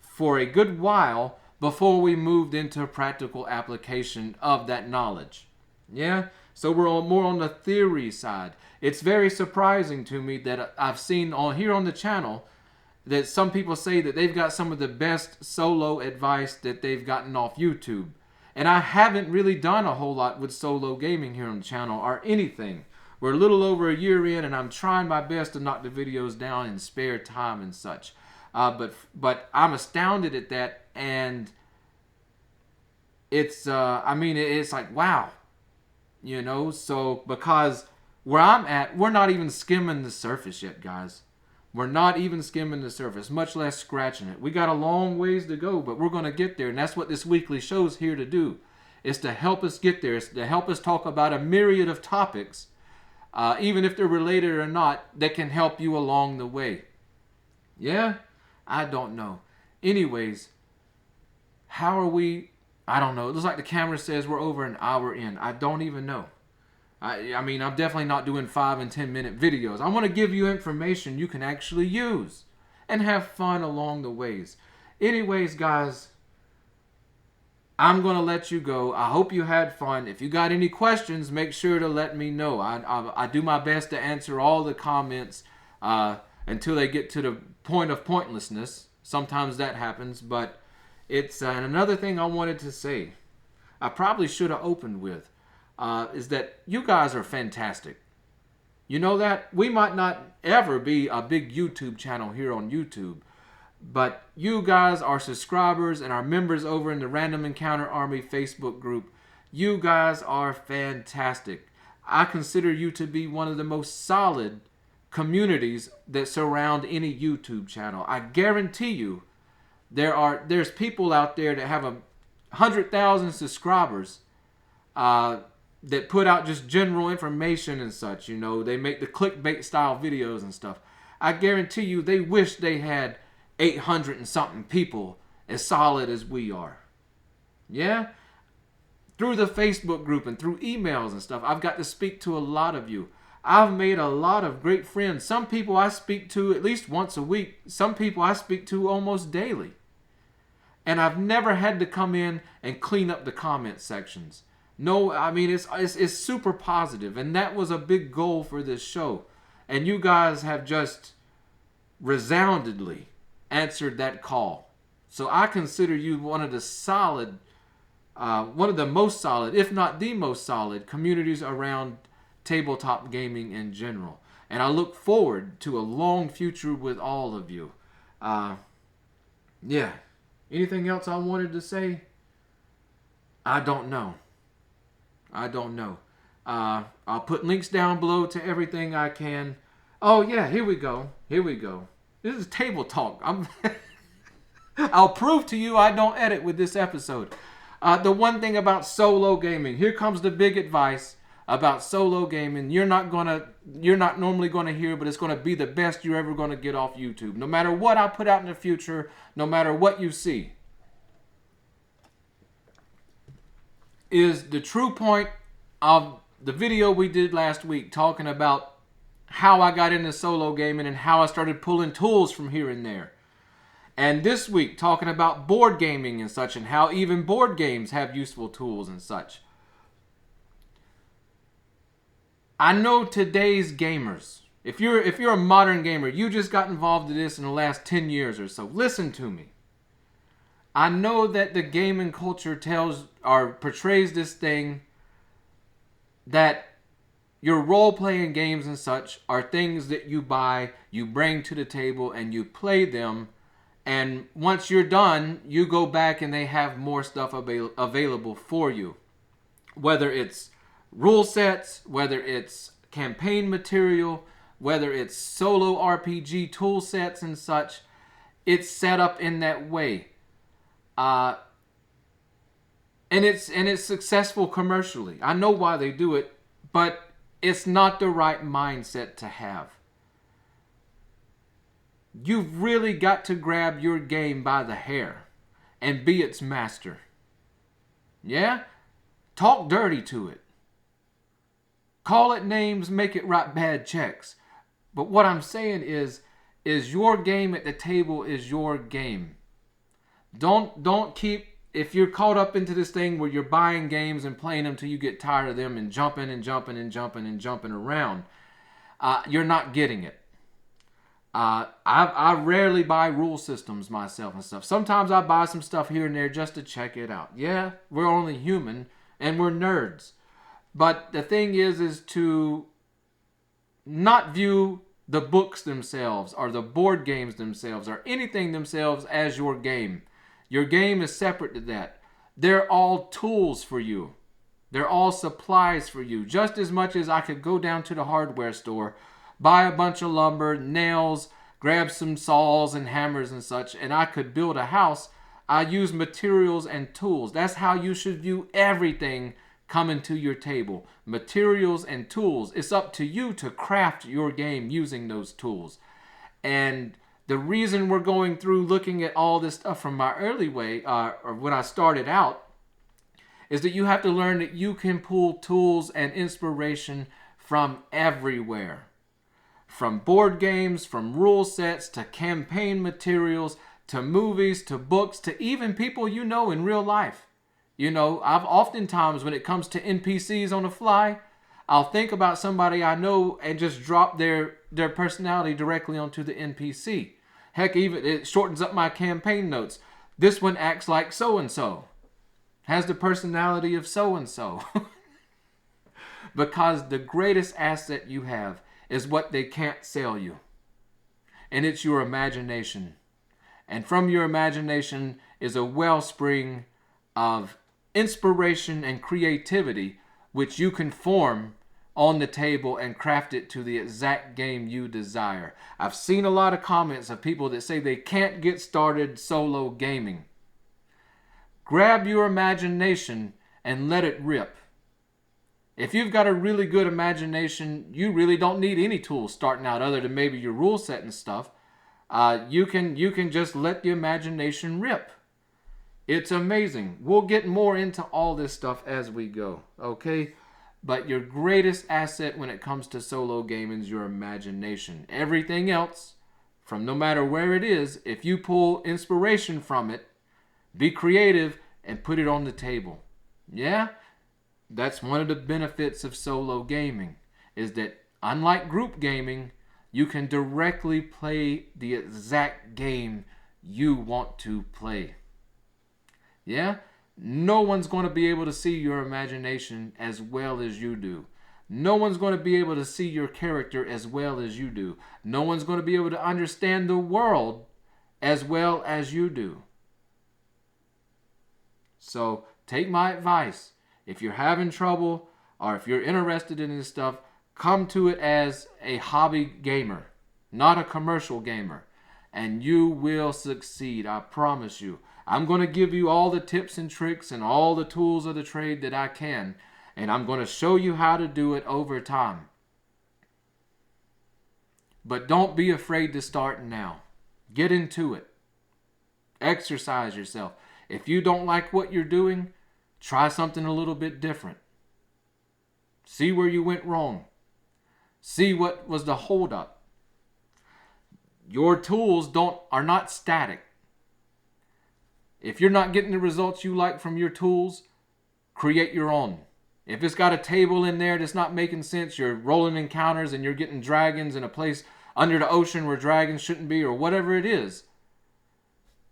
for a good while before we moved into practical application of that knowledge. Yeah? So we're more on the theory side. It's very surprising to me that I've seen here on the channel that some people say that they've got some of the best solo advice that they've gotten off YouTube. And I haven't really done a whole lot with solo gaming here on the channel or anything. We're a little over a year in, and I'm trying my best to knock the videos down in spare time and such. But I'm astounded at that, and it's it's like, wow. So because where I'm at, we're not even skimming the surface yet, guys. We're not even skimming the surface, much less scratching it. We got a long ways to go, but we're going to get there. And that's what this weekly show's here to do. It's to help us get there. It's to help us talk about a myriad of topics, even if they're related or not, that can help you along the way. Yeah? I don't know. Anyways, how are we? I don't know. It looks like the camera says we're over an hour in. I don't even know. I mean, I'm definitely not doing 5 and 10 minute videos. I want to give you information you can actually use and have fun along the ways. Anyways, guys, I'm going to let you go. I hope you had fun. If you got any questions, make sure to let me know. I do my best to answer all the comments until they get to the point of pointlessness. Sometimes that happens, but it's another thing I wanted to say. I probably should have opened with. Is that you guys are fantastic. You know that? We might not ever be a big YouTube channel here on YouTube, but you guys are subscribers and are members over in the Random Encounter Army Facebook group. You guys are fantastic. I consider you to be one of the most solid communities that surround any YouTube channel. I guarantee you there's people out there that have 100,000 subscribers that put out just general information and such. They make the clickbait style videos and stuff. I guarantee you they wish they had 800 and something people as solid as we are. Yeah? Through the Facebook group and through emails and stuff, I've got to speak to a lot of you. I've made a lot of great friends. Some people I speak to at least once a week. Some people I speak to almost daily. And I've never had to come in and clean up the comment sections. No, I mean, it's super positive. And that was a big goal for this show. And you guys have just resoundingly answered that call. So I consider you one of the most solid, if not the most solid, communities around tabletop gaming in general. And I look forward to a long future with all of you. Yeah. Anything else I wanted to say? I don't know. I'll put links down below to everything I can. Oh yeah, here we go. This is table talk. I'll prove to you I don't edit with this episode. The one thing about solo gaming. Here comes the big advice about solo gaming. You're not normally gonna hear, but it's gonna be the best you're ever gonna get off YouTube. No matter what I put out in the future, no matter what you see, is the true point of the video we did last week talking about how I got into solo gaming and how I started pulling tools from here and there. And this week talking about board gaming and such, and how even board games have useful tools and such. I know today's gamers, if you're a modern gamer, you just got involved in this in the last 10 years or so, listen to me. I know that the gaming culture portrays this thing that your role-playing games and such are things that you buy, you bring to the table, and you play them. And once you're done, you go back and they have more stuff available for you. Whether it's rule sets, whether it's campaign material, whether it's solo RPG tool sets and such, it's set up in that way. And it's successful commercially. I know why they do it, but it's not the right mindset to have. You've really got to grab your game by the hair and be its master. Yeah? Talk dirty to it. Call it names, make it write bad checks. But what I'm saying is your game at the table is your game. Don't keep, if you're caught up into this thing where you're buying games and playing them till you get tired of them and jumping around, you're not getting it. I rarely buy rule systems myself and stuff. Sometimes I buy some stuff here and there just to check it out. Yeah, we're only human and we're nerds. But the thing is to not view the books themselves or the board games themselves or anything themselves as your game. Your game is separate to that. They're all tools for you. They're all supplies for you. Just as much as I could go down to the hardware store, buy a bunch of lumber, nails, grab some saws and hammers and such, and I could build a house. I use materials and tools. That's how you should view everything coming to your table. Materials and tools. It's up to you to craft your game using those tools. And the reason we're going through looking at all this stuff from my early way, or when I started out, is that you have to learn that you can pull tools and inspiration from everywhere. From board games, from rule sets, to campaign materials, to movies, to books, to even people you know in real life. You know, I've oftentimes, when it comes to NPCs on the fly, I'll think about somebody I know and just drop their personality directly onto the NPC. Heck, even it shortens up my campaign notes. This one acts like so-and-so. Has the personality of so-and-so. Because the greatest asset you have is what they can't sell you. And it's your imagination. And from your imagination is a wellspring of inspiration and creativity which you can form on the table and craft it to the exact game you desire. I've seen a lot of comments of people that say they can't get started solo gaming. Grab your imagination and let it rip. If you've got a really good imagination, you really don't need any tools starting out other than maybe your rule set and stuff. You can just let the imagination rip. It's amazing. We'll get more into all this stuff as we go, okay? But your greatest asset when it comes to solo gaming is your imagination. Everything else, from no matter where it is, if you pull inspiration from it, be creative and put it on the table. Yeah? That's one of the benefits of solo gaming, is that unlike group gaming, you can directly play the exact game you want to play. Yeah? No one's going to be able to see your imagination as well as you do. No one's going to be able to see your character as well as you do. No one's going to be able to understand the world as well as you do. So take my advice. If you're having trouble or if you're interested in this stuff, come to it as a hobby gamer, not a commercial gamer, and you will succeed. I promise you. I'm going to give you all the tips and tricks and all the tools of the trade that I can, and I'm going to show you how to do it over time. But don't be afraid to start now. Get into it. Exercise yourself. If you don't like what you're doing, try something a little bit different. See where you went wrong. See what was the holdup. Your tools are not static. If you're not getting the results you like from your tools, create your own. If it's got a table in there that's not making sense, you're rolling encounters and you're getting dragons in a place under the ocean where dragons shouldn't be, or whatever it is,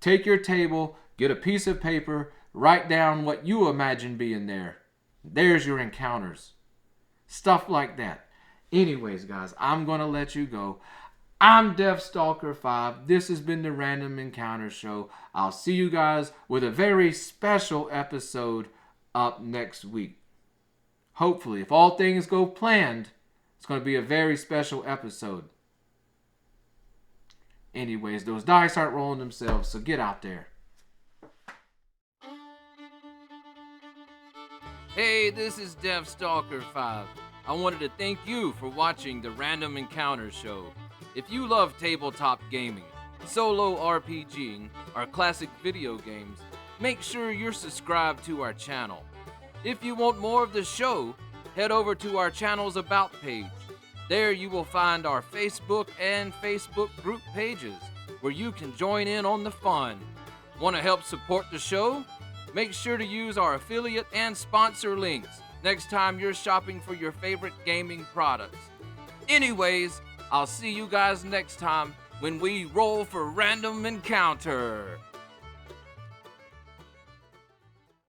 take your table, get a piece of paper, write down what you imagine being there. There's your encounters. Stuff like that. Anyways, guys, I'm going to let you go. I'm Deathstalker 5. This has been the Random Encounter Show. I'll see you guys with a very special episode up next week. Hopefully, if all things go planned, it's going to be a very special episode. Anyways, those dice aren't rolling themselves, so get out there. Hey, this is Deathstalker 5. I wanted to thank you for watching the Random Encounter Show. If you love tabletop gaming, solo RPGing, or classic video games, make sure you're subscribed to our channel. If you want more of the show, head over to our channel's About page. There you will find our Facebook and Facebook group pages, where you can join in on the fun. Want to help support the show? Make sure to use our affiliate and sponsor links next time you're shopping for your favorite gaming products. Anyways, I'll see you guys next time when we roll for Random Encounter.